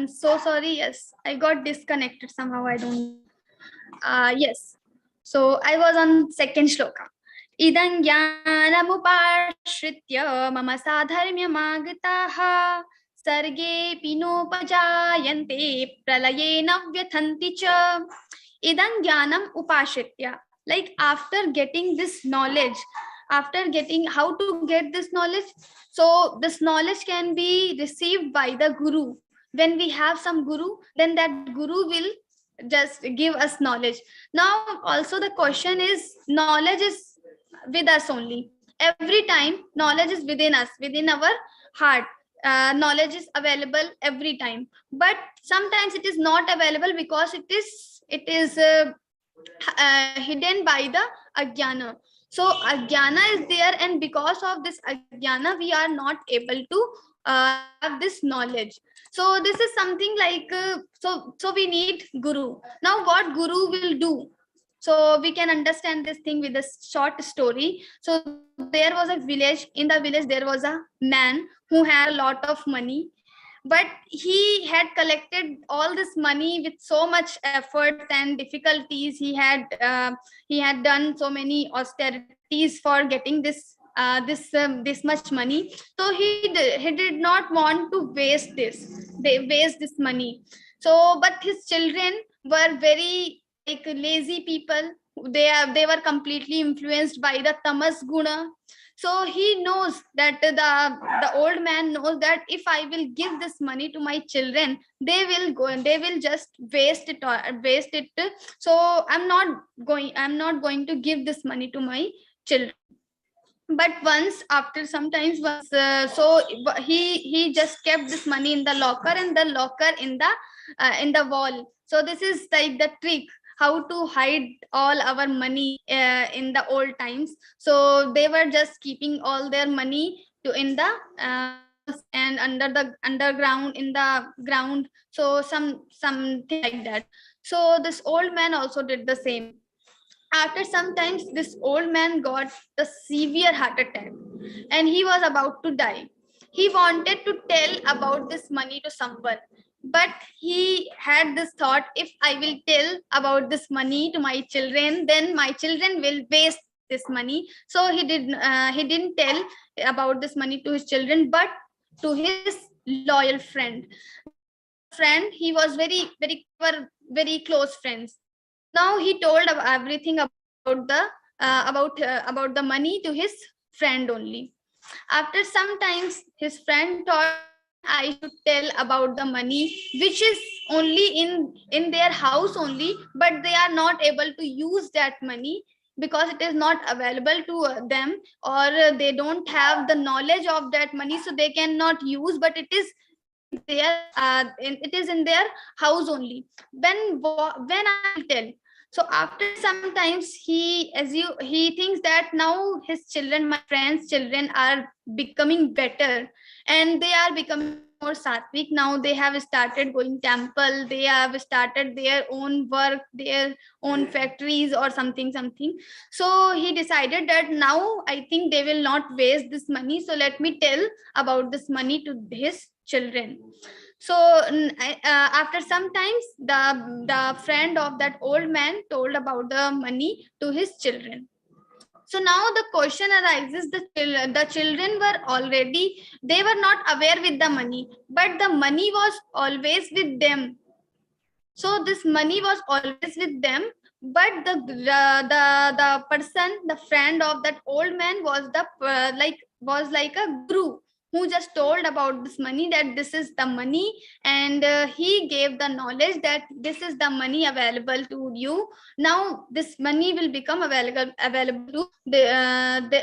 G: I'm so sorry. Yes, I got disconnected somehow. I don't. Yes. So I was on second shloka. Idam jnanamupashritya mama sadharmyamagataha sarge pinopajayante pralayena vyathanti cha. Idam jnanam upashritya. Like after getting this knowledge, after getting how to get this knowledge, so this knowledge can be received by the guru. When we have some guru, then that guru will just give us knowledge. Now also the question is, knowledge is with us only. Every time knowledge is within us, within our heart. Knowledge is available every time, but sometimes it is not available because it is hidden by the ajnana. So ajnana is there, and because of this ajnana we are not able to have this knowledge. So this is something like so we need guru. Now what guru will do? So we can understand this thing with a short story. So there was a village. In the village there was a man who had a lot of money, but he had collected all this money with so much effort and difficulties. He had done so many austerities for getting this much money. So he did not want to waste this money. So but his children were very like lazy people. They were completely influenced by the tamas guna. So he knows that the old man knows that if I will give this money to my children, they will just waste it. So I'm not going to give this money to my children. But once after sometimes so he just kept this money in the locker, and the locker in the wall. So this is like the trick how to hide all our money in the old times. So they were just keeping all their money in the and under the underground, in the ground. So something like that. So this old man also did the same. After some times this old man got a severe heart attack and he was about to die. He wanted to tell about this money to someone, but he had this thought, if I will tell about this money to my children, then my children will waste this money. So he didn't tell about this money to his children, but to his loyal friend. He was very close friends. Now he told everything about the money to his friend only. After some times his friend thought, I should tell about the money which is only in their house only, but they are not able to use that money because it is not available to them, or they don't have the knowledge of that money, so they cannot use, but it is in their house only. When I will tell? So after sometimes he thinks that now his children, my friends' children, are becoming better and they are becoming more sattvic. Now they have started going temple, they have started their own work, their own factories or something. So he decided that now I think they will not waste this money, so let me tell about this money to his children. So after some times the friend of that old man told about the money to his children. So now the question arises, the children they were not aware with the money, but the money was always with them. So this money was always with them, but the person, the friend of that old man was like a guru who just told about this money, that this is the money, and he gave the knowledge that this is the money available to you. Now this money will become available to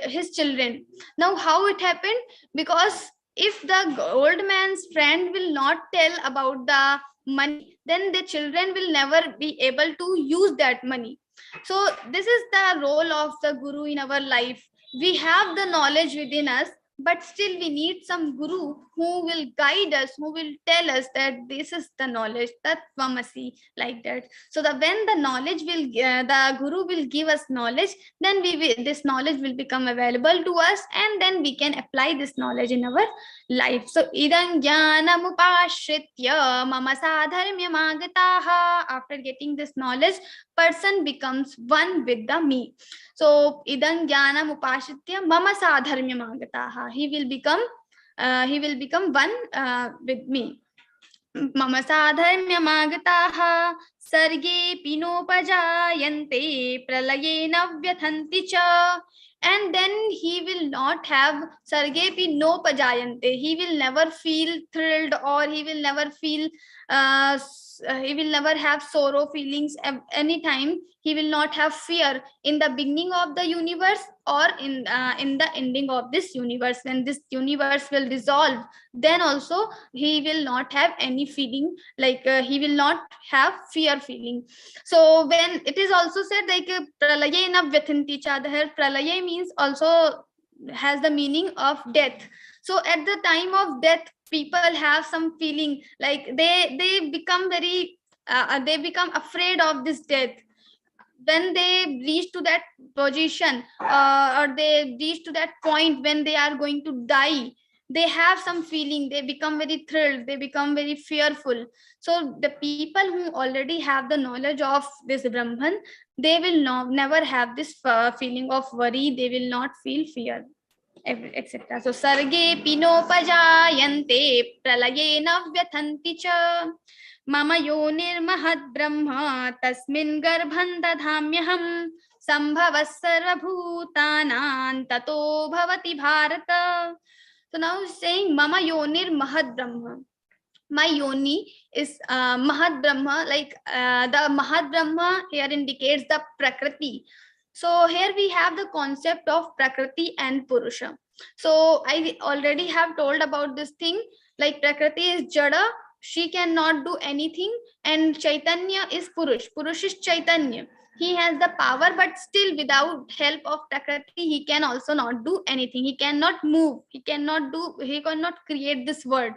G: his children. Now how it happened? Because if the old man's friend will not tell about the money, then the children will never be able to use that money. So this is the role of the guru in our life. We have the knowledge within us, but still we need some guru who will guide us, who will tell us that this is the knowledge, that Tvamasi, like that. So that when the knowledge will, the guru will give us knowledge, then this knowledge will become available to us, and then we can apply this knowledge in our life. So idam jnanam upashritya mama sadharmyam agataha. After getting this knowledge, person becomes one with the me. So idam jnanam upashritya mama sadharmyam agataha. He will become one with me. Mama sadharmyam agataha sarge pinopajayante pralayena vyathanti cha. And then he will not have sargepi no pajayante. He will never feel thrilled, or he will never feel he will never have sorrow feelings anytime. He will not have fear in the beginning of the universe or in the ending of this universe. When this universe will dissolve, then also he will not have any feeling, like he will not have fear feeling. So when it is also said like pralayena vyathanti cha, the pralaya means also has the meaning of death. So at the time of death, people have some feeling like they become very they become afraid of this death. When they reach to that position, or they reach to that point when they are going to die, they have some feeling, they become very thrilled, they become very fearful. So the people who already have the knowledge of this Brahman, they will never have this feeling of worry, they will not feel fear, etc. So sarge pinopajayante pralayena vyathanti cha mama yonir mahad brahma tasmin garbhan dadhamyaham sambhavas sarva bhutanan tato bhavati bharata. So now saying mama yonir mahad brahma. My yoni is mahad brahma, like the mahad brahma here indicates the Prakriti. So here we have the concept of Prakriti and Purusha. So I already have told about this thing, like Prakriti is Jada, she cannot do anything, and Chaitanya is Purush. Purush is Chaitanya. He has the power, but still without help of Prakriti, he can also not do anything. He cannot move. He cannot create this world.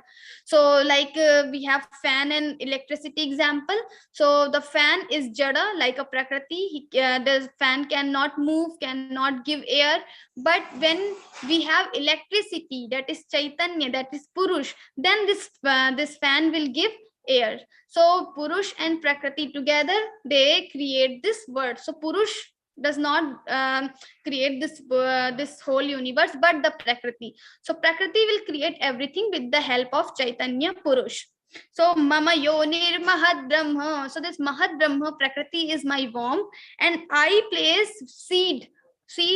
G: So like we have fan and electricity example. So the fan is Jada, like a Prakriti. The fan cannot move, cannot give air. But when we have electricity, that is Chaitanya, that is Purush, then this fan will give air. So Purush and Prakriti together, they create this world. So Purush does not create this whole universe, but the Prakriti. So Prakriti will create everything with the help of Chaitanya Purush. So mama yonir mahad brahma. So this mahad brahma, Prakriti, is my womb, and I place seed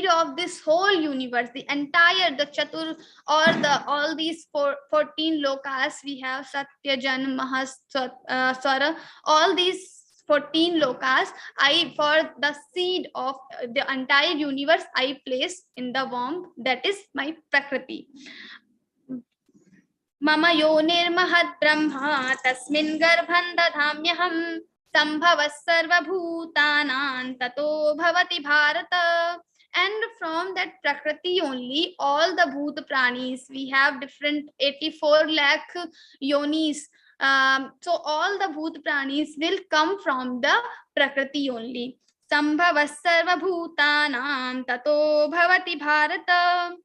G: of this whole universe, the entire, the chatur, or all these 14 lokas. We have Satya, Jan, Mahas, Swara, all these 14 lokas, for the seed of the entire universe, I place in the womb, that is my Prakriti. Mama yonir mahad brahma tasmin garbhan dadhamyaham sambhavas sarva bhutanan tato bhavati bharata. And from that Prakriti only, all the Bhut Pranis, we have different 84 lakh yonis. So all the Bhut Pranis will come from the Prakriti only. Sambhavas sarva bhutanam tato bhavati bharata.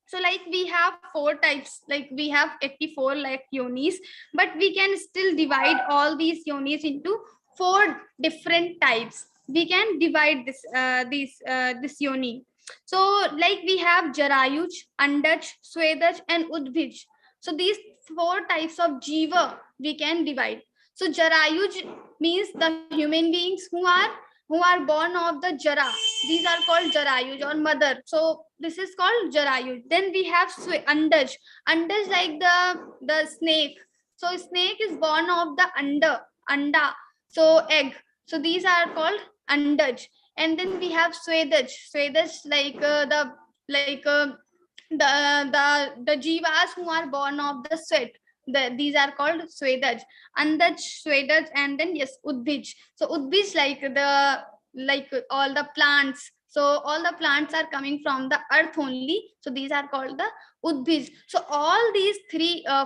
G: So like we have 4 types, like we have 84 lakh yonis, but we can still divide all these yonis into 4 different types. We can divide this yoni. So like we have Jarayuj, Andaj, Swedaj, and Udbhij. So these 4 types of jiva we can divide. So Jarayuj means the human beings who are born of the Jara. These are called Jarayuj, or mother. So this is called Jarayuj. Then we have Andaj. Andaj, like the snake. So snake is born of the anda, so egg. So these are called Andaj. And then we have Swedaj. Swedaj, like the jivas who are born of the sweat. These are called Swedaj. Andaj, Swedaj, and then yes, Udbhij. So Udbhij, like all the plants So all the plants are coming from the earth only. So these are called the Udbij. So all these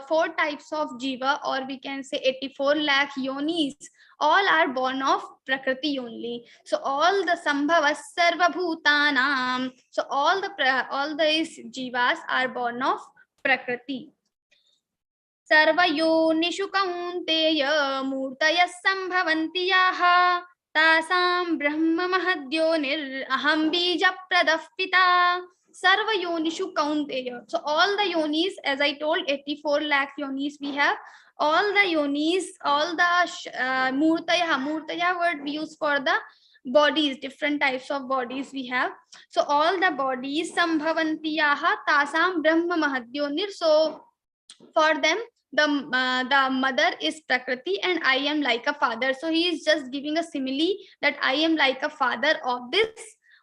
G: four types of jiva, or we can say 84 lakh yonis, all are born of Prakriti only. So all the Sambhava Sarva Bhutanam. So all these jivas are born of Prakriti. सर्वयोनिषु कौन्तेय मूर्तयः सम्भवन्ति याः तासां ब्रह्म महद्योनिर् अहं बीजप्रदः पिता. Sarvayonishu Kaunteya. So all the yonis, as I told, 84 lakh yonis we have. All the yonis, all the Murtaya word we use for the bodies, different types of bodies we have. So all the bodies, Sambhavantiyaha Tasam Brahma Mahadyonir. So for them, the mother is Prakriti and I am like a father. So he is just giving a simile that I am like a father of this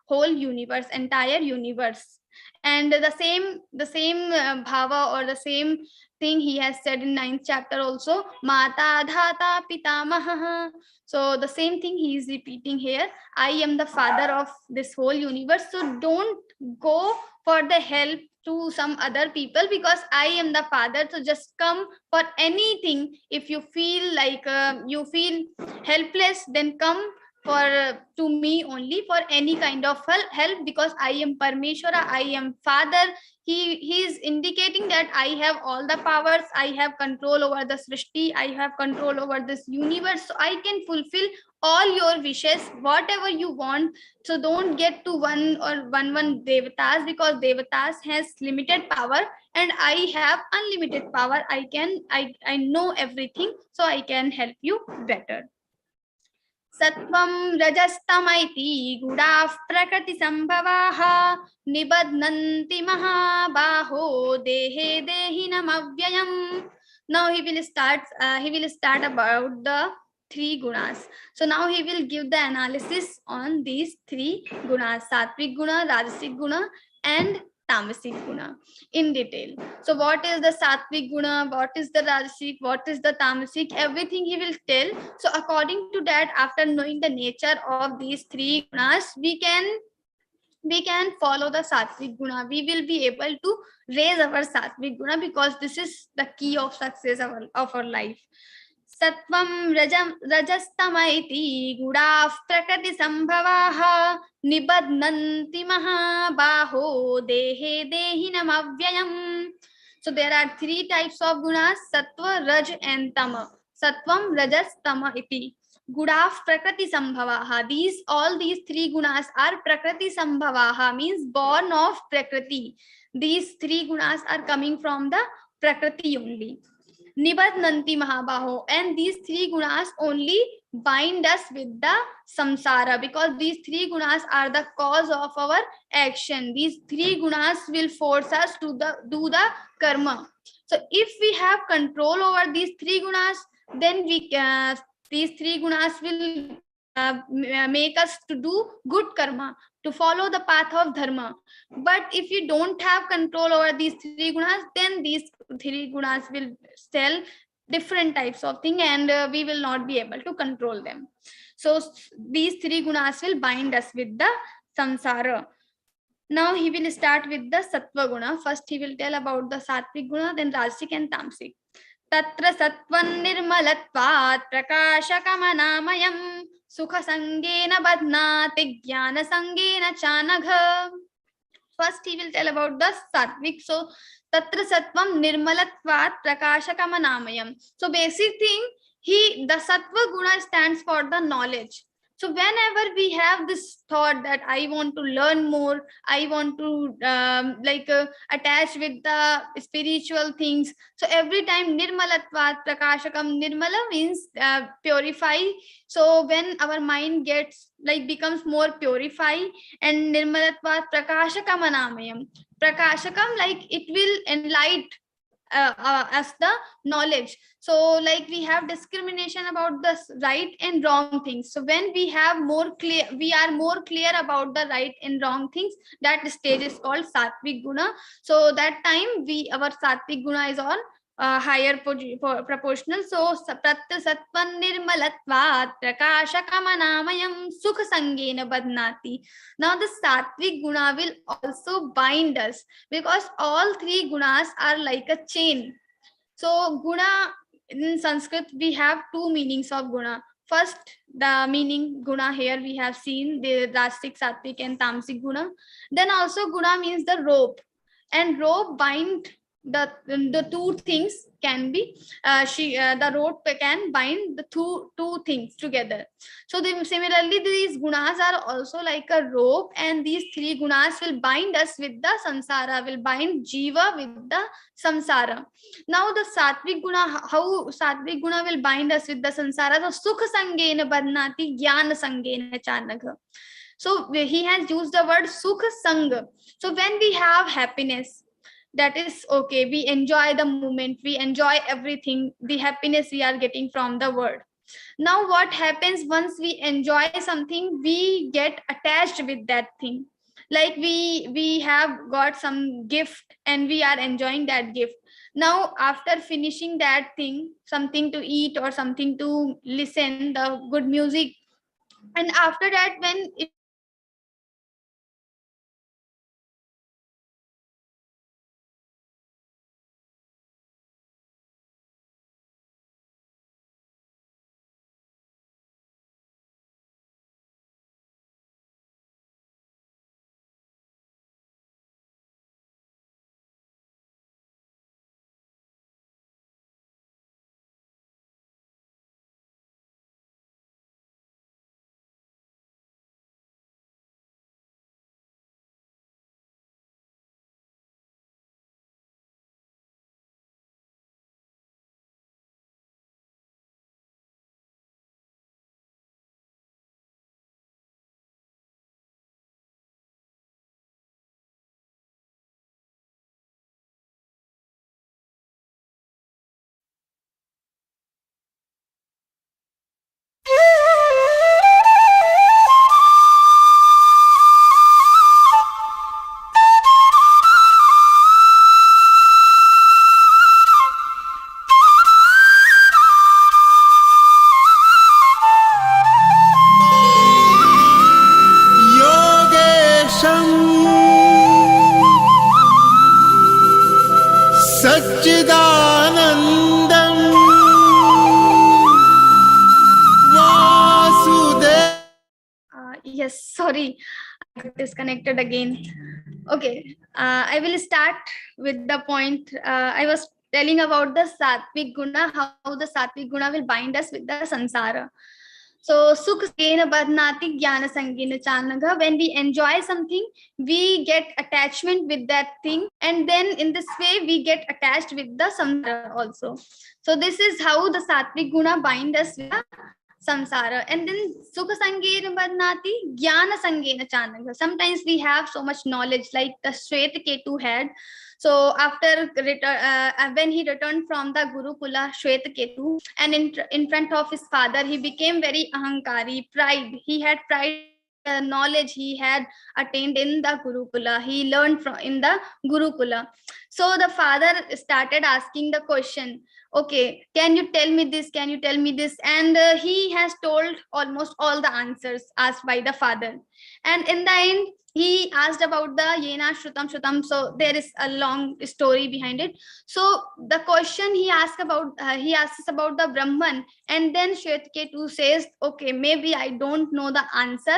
G: whole universe, entire universe. And the same bhava or the same thing he has said in 9th chapter also, Mata Dhata Pitamaha. So the same thing he is repeating here. I am the father of this whole universe. So don't go for the help to some other people because I am the father. So just come for anything. If you feel like you feel helpless, then come to me only for any kind of help, because I am Parmeshwara, I am father. He is indicating that I have all the powers, I have control over the Srishti, I have control over this universe, so I can fulfill all your wishes, whatever you want. So don't get to one devatas, because devatas has limited power and I have unlimited power. I know everything, so I can help you better. Sattvam rajastamaiti gudav prakriti sambhavaha nibadnanti mahabaho dehe dehinam avyayam. Now he will start about the 3 gunas. So now he will give the analysis on these 3 gunas, Sattvic guna, Rajasic guna and Tamasic guna in detail. So what is the Sattvic guna, what is the Rajasic, what is the Tamasic, everything he will tell. So according to that, after knowing the nature of these 3 gunas, we can follow the Sattvic guna. We will be able to raise our Sattvic guna, because this is the key of success of our life. Sattvam rajastamaiti gudav prakriti sambhavaha nibadnanti mahabaho dehe dehinam avyayam. So there are 3 types of gunas, sattva, raj and tama. Sattvam rajas tama iti gudav prakriti sambhavaha. All these 3 gunas are prakriti sambhavaha, means born of Prakriti. These 3 gunas are coming from the Prakriti only. Nibadnanti mahabaho, and these 3 gunas only bind us with the samsara, because these 3 gunas are the cause of our action. These 3 gunas will force us to do the karma. So if we have control over these 3 gunas, then these 3 gunas will make us to do good karma, to follow the path of dharma. But if you don't have control over these 3 gunas, then these 3 gunas will tell different types of thing, and we will not be able to control them. So these 3 gunas will bind us with the samsara. Now he will start with the sattva guna. First he will tell about the sattvic guna, then rajasic and tamasic. Tatra sattvan nirmalatvat prakashakamanāmayam sukha sangena badnāti jnana sangena chanagha. First he will tell about the sattvic. So tatra sattvam nirmalatvat prakashakamanāmayam. So basic thing, the sattva guna stands for the knowledge. So whenever we have this thought that I want to learn more, I want to attach with the spiritual things. So every time nirmalatvat prakashakam, nirmala means purify. So when our mind becomes more purified, and nirmalatvat prakashakamanāmayam. Prakashakam, it will enlighten as the knowledge. So we have discrimination about the right and wrong things. So when we are more clear about the right and wrong things, that stage is called sattvic guna. So that time our sattvic guna is on higher proportional. So pratya sattvan nirmalatvat prakashakamanayam sukha sangena badnati. Now the sattvic guna will also bind us, because all three gunas are like a chain. So guna, in Sanskrit we have two meanings of guna. First, the meaning guna here we have seen the Rajasik, Sattvic and Tamasic guna. Then also guna means the rope, and rope bind the two things can be the rope can bind the two things together. So similarly these gunas are also like a rope, and these three gunas will bind us with the samsara, will bind jiva with the samsara. Now the sattvic guna, how sattvic guna will bind us with the samsara? So sukha sangena badnati jnana sangena chanagha. So he has used the word sukha sangha. So when we have happiness, that is okay, we enjoy the moment, we enjoy everything, the happiness we are getting from the world. Now what happens once we enjoy something, we get attached with that thing. Like we have got some gift and we are enjoying that gift. Now after finishing that thing, something to eat or something to listen, the good music, and after that when it
A: योगेशम् सच्चिदानन्दम् Vasudev.
G: yes, sorry, I got disconnected again. Okay, I will start with the point. I was telling about the sattvic guna, how the sattvic guna will bind us with the samsara. So sukha sangena badnati jnana sangena chanagha. When we enjoy something, we get attachment with that thing, and then in this way we get attached with the samsara also. So this is how the sattvic guna bind us with the samsara. And then sukha sangena badnati jnana sangena chanagha. Sometimes we have so much knowledge, like the Shweta-ketu had. So after when he returned from the Gurukula, Shweta-ketu, and in front of his father, he became very ahankari, pride. He had pride, knowledge he had attained in the Gurukula. He learned from in the Gurukula. So the father started asking the question, okay, can you tell me this? Can you tell me this? And he has told almost all the answers asked by the father. And in the end, he asked about the Yena Shrutam Shrutam. So there is a long story behind it. So the question he asks about the Brahman, and then Shweta-ketu says, okay, maybe I don't know the answer.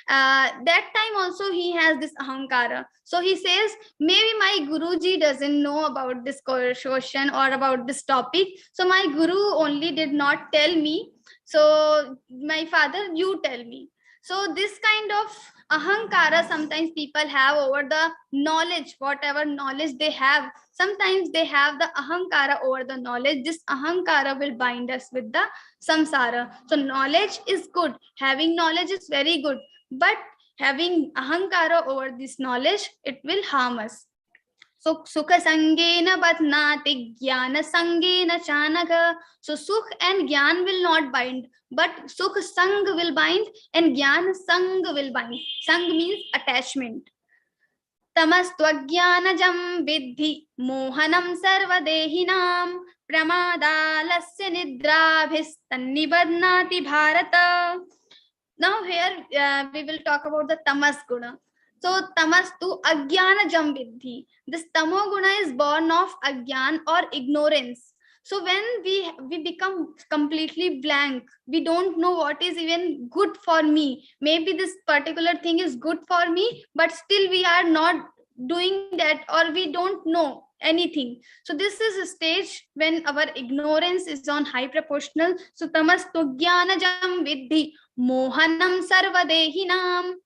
G: That time also he has this ahankara. So he says, maybe my Guruji doesn't know about this question or about this topic. So my Guru only did not tell me. So my father, you tell me. So this kind of ahankara sometimes people have over the knowledge, whatever knowledge they have. Sometimes they have the ahankara over the knowledge. This ahankara will bind us with the samsara. So knowledge is good. Having knowledge is very good. But having ahankara over this knowledge, it will harm us. So sukha sangena badnati jnana sangena chanagha. So sukh and jnana will not bind, but sukh sang will bind and jnana sang will bind. Sang means attachment. Tamastvajnanajam vidhi mohanam sarvadehinam pramadalasya nidrabhistannibadnati bharata. Now here we will talk about the tamas guna. So tamastu ajnanajam vidhi. This tamo guna is born of ajnan or ignorance. So when we become completely blank, we don't know what is even good for me. Maybe this particular thing is good for me, but still we are not doing that, or we don't know anything. So this is a stage when our ignorance is on high proportional. So tamastu jnanajam vidhi mohanam sarvadehinam.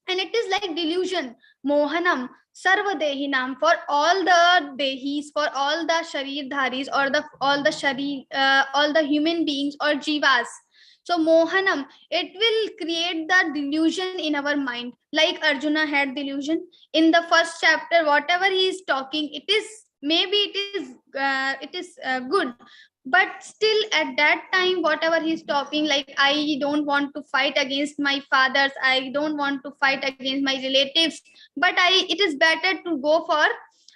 G: And it is like delusion, mohanam sarvadehinam, for all the dehis, for all the sharirdharis, or all the human beings or jivas. So mohanam, it will create the delusion in our mind, like Arjuna had delusion in the first chapter. Whatever he is talking, it is maybe it is good, but still at that time whatever he's talking, like I don't want to fight against my fathers, I don't want to fight against my relatives, but it is better to go for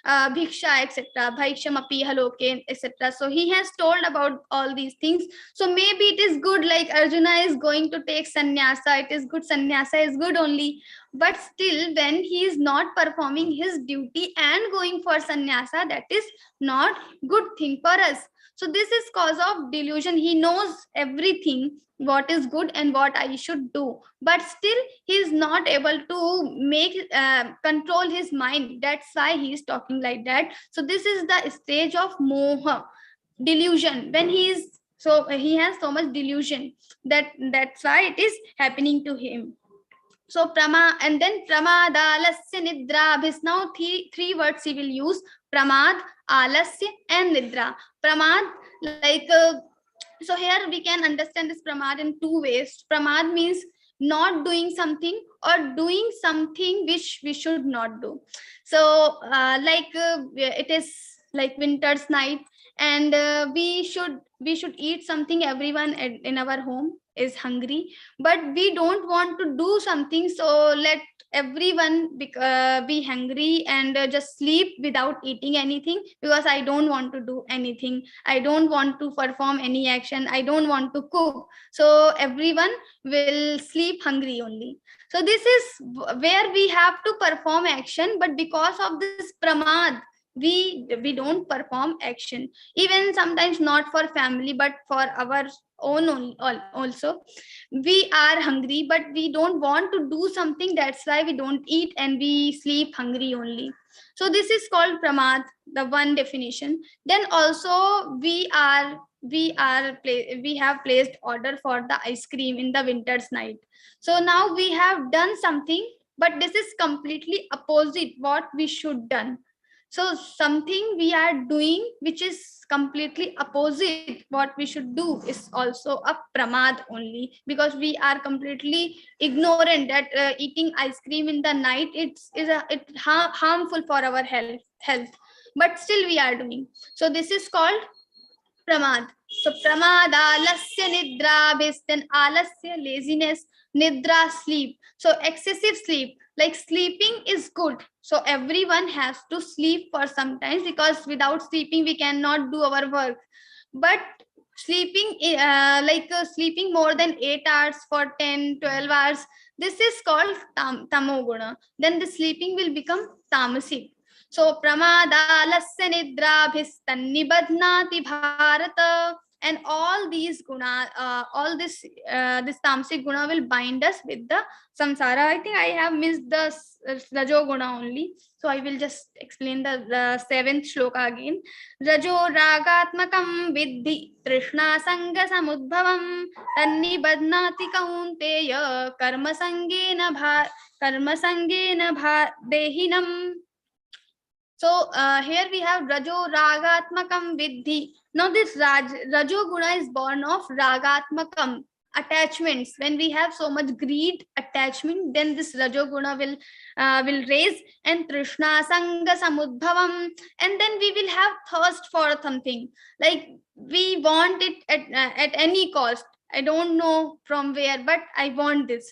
G: bhiksha, etc., bhiksham api haloke, etc. So he has told about all these things. So maybe it is good, like Arjuna is going to take sannyasa, it is good, sannyasa is good only, but still when he is not performing his duty and going for sannyasa, that is not good thing for us. So this is cause of delusion. He knows everything, what is good and what I should do, but still he is not able to make control his mind. That's why he is talking like that. So this is the stage of moha, delusion. When he is he has so much delusion, that's why it is happening to him. So and then pramad, alasya, nidra, abhis. Now three words he will use: pramad, alasya, and nidra. Pramad, like so here we can understand this pramad in two ways. Pramad means not doing something or doing something which we should not do. So it is like winter's night, and we should eat something. Everyone in our home is hungry, but we don't want to do something, so let everyone be hungry and just sleep without eating anything, because I don't want to do anything, I don't want to perform any action, I don't want to cook, so everyone will sleep hungry only. So this is where we have to perform action, but because of this pramad, we don't perform action, even sometimes not for family but for our own also. We are hungry, but we don't want to do something, that's why we don't eat and we sleep hungry only. So this is called pramad, the one definition. Then also we have placed order for the ice cream in the winter's night. So now we have done something, but this is completely opposite what we should done. So something we are doing which is completely opposite what we should do is also a pramad only, because we are completely ignorant that eating ice cream in the night it's harmful for our health, but still we are doing. So this is called pramad. So pramad, alasya, nidra, then alasya, laziness, nidra, sleep. So excessive sleep, like sleeping is good, so everyone has to sleep for some time, because without sleeping we cannot do our work. But sleeping sleeping more than 8 hours for 10-12 hours, this is called tamoguna. Then the sleeping will become tamasic. So pramada, alasya, nidra, nibadnati bharata. And all these guna, this tamasic guna will bind us with the samsara. I think I have missed the rajo guna only, so I will just explain the seventh shloka again. Rajo ragatmakam vidhi trishna sanga samudbhavam tannibadnati kaunteya karma sangena dehinam. So here we have rajo ragatmakam vidhi. Now this rajo guna is born of ragatmakam, attachments. When we have so much greed, attachment, then this rajo guna will raise, and trishna sanga samudbhavam, and then we will have thirst for something, like we want it at any cost. I don't know from where, but I want this.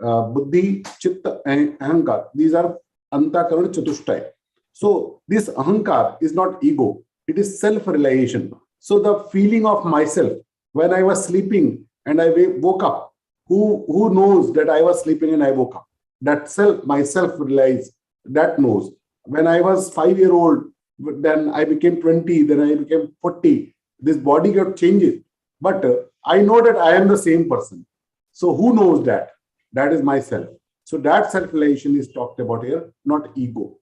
H: buddhi, chitta, and ahankar. These are antakarana chatushtay. So this ahankar is not ego. It is self-realization. So the feeling of myself when I was sleeping and I woke up, who knows that I was sleeping and I woke up? That self, myself realized, that knows. When I was 5-year-old, then I became 20, then I became 40. This body got changes. But I know that I am the same person. So who knows that? That is myself. So that self-realization is talked about here, not ego.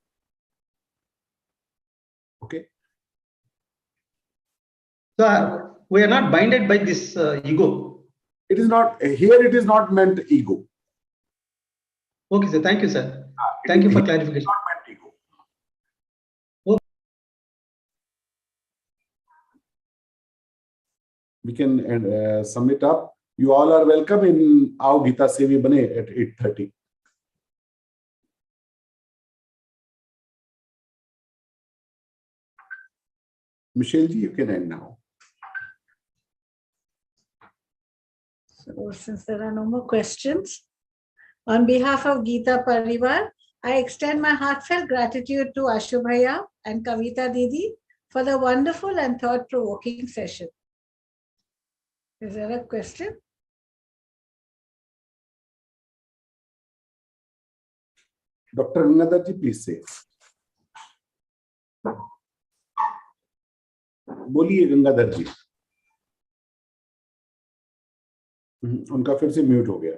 H: Okay.
I: So we are not binded by this ego.
H: It is not, here it is not meant ego.
I: Okay, sir. Thank you, sir. Thank you for clarification.
H: Not meant ego.
I: Okay.
H: We can sum it up. You all are welcome in our Geeta Sevi Bane at 8:30. Michelle ji, you can end now.
D: So since there are no more questions, on behalf of Geeta Parivar, I extend my heartfelt gratitude to Ashubhaya and Kavita Didi for the wonderful and thought-provoking session. Is there a question?
H: Dr. Gangadhar ji, please say. बोलिए गंगाधर जी. उनका फिर से mute हो गया.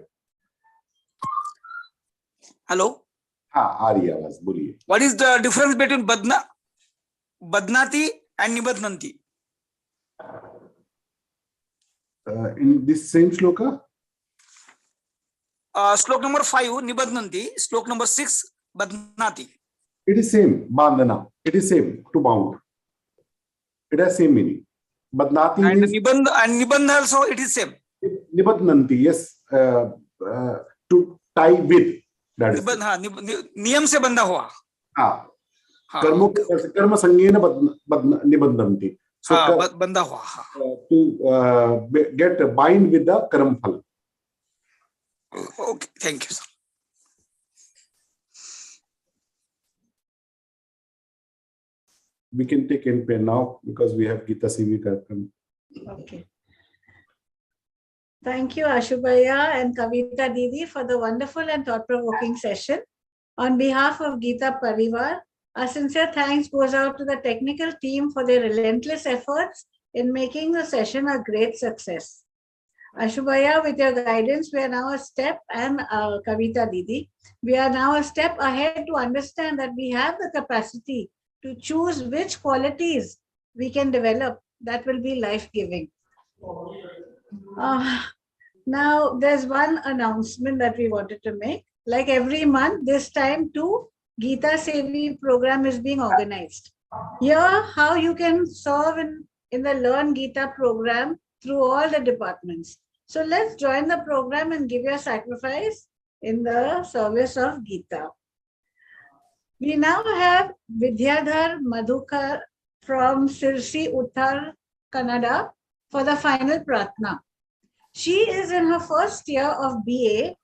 J: Hello.
H: हाँ, आ रही है आवाज, बोलिए.
J: What is the difference between badnati and nibadnanti?
H: In this same shloka?
J: Slok number 5, nibadnanti. Slok number 6, badnati.
H: It is same, bandhana. It is same, to bound. It has same meaning. Badnati
J: and
H: means...
J: nibandha also it is same.
H: Nibadnanti, yes. To tie with. That is
J: नियम से बंधा हुआ.
H: हाँ. कर्म संज्ञेन निबंधन्ति. So
J: बंधा हुआ.
H: To get bind with the karma phal.
J: Okay, thank you, sir.
H: We can take end pen now because we have Geeta Sevi Karkam.
D: Okay. Thank you, Ashubhaya and Kavita Didi, for the wonderful and thought-provoking session. On behalf of Geeta Parivar, our sincere thanks goes out to the technical team for their relentless efforts in making the session a great success. Ashubhaya, with your guidance, we are now a step, and Kavita Didi, we are now a step ahead to understand that we have the capacity to choose which qualities we can develop that will be life-giving. Now, there's one announcement that we wanted to make. Like every month, this time too, Geeta Sevi program is being organized. Here, how you can serve in the Learn Geeta program through all the departments. So let's join the program and give your sacrifice in the service of Geeta. We now have Vidyadhar Madhukar from Sirsi, Uttar Kannada for the final pratna. She is in her first year of BA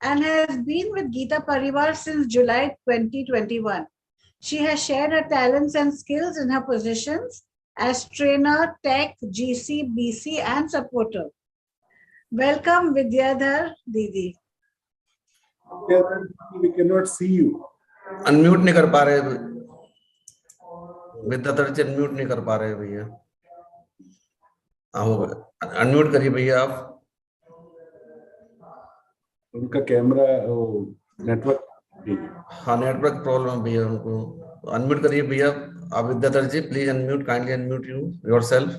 D: and has been with Geeta Parivar since July 2021. She has shared her talents and skills in her positions as trainer, tech, GC, BC and supporter. Welcome Vidyadhar Didi.
H: We cannot see you.
E: Unmute नहीं कर पा रहे. विद्याधर जी unmute नहीं कर पा रहे भैया. Unmute करिए भैया आप.
H: उनका कैमरा नेटवर्क.
E: हाँ, नेटवर्क प्रॉब्लम भैया उनको. अनम्यूट करिए भैया आप. Vidyadhar ji please unmute, kindly unmute you yourself.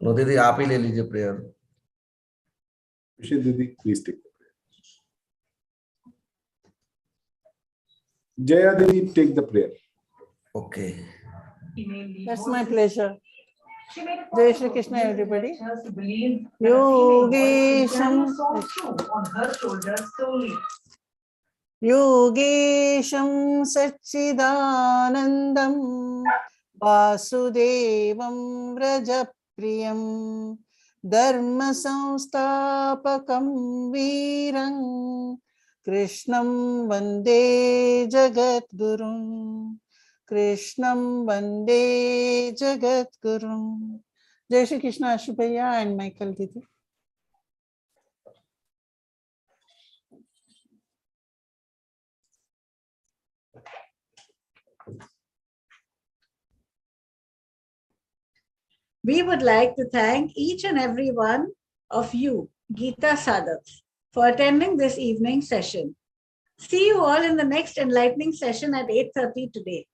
E: No दीदी आप ही ले लीजिए प्रेयर.
H: विशेष दीदी please take. Jaya Devi, take the prayer.
E: Okay.
K: That's my pleasure. Jai Shri Krishna, everybody. Yogesham Satchidanandam Vasudevam Rajapriyam Dharma Samstapakam Veerang Krishnam Vande Jagat Gurum. Krishnam Vande Jagat Gurum. Jai Shri Krishna, Ashubhaiya and Michael Didi.
D: We would like to thank each and every one of you, Geeta Sadhaks, for attending this evening session. See you all in the next enlightening session at 8:30 today.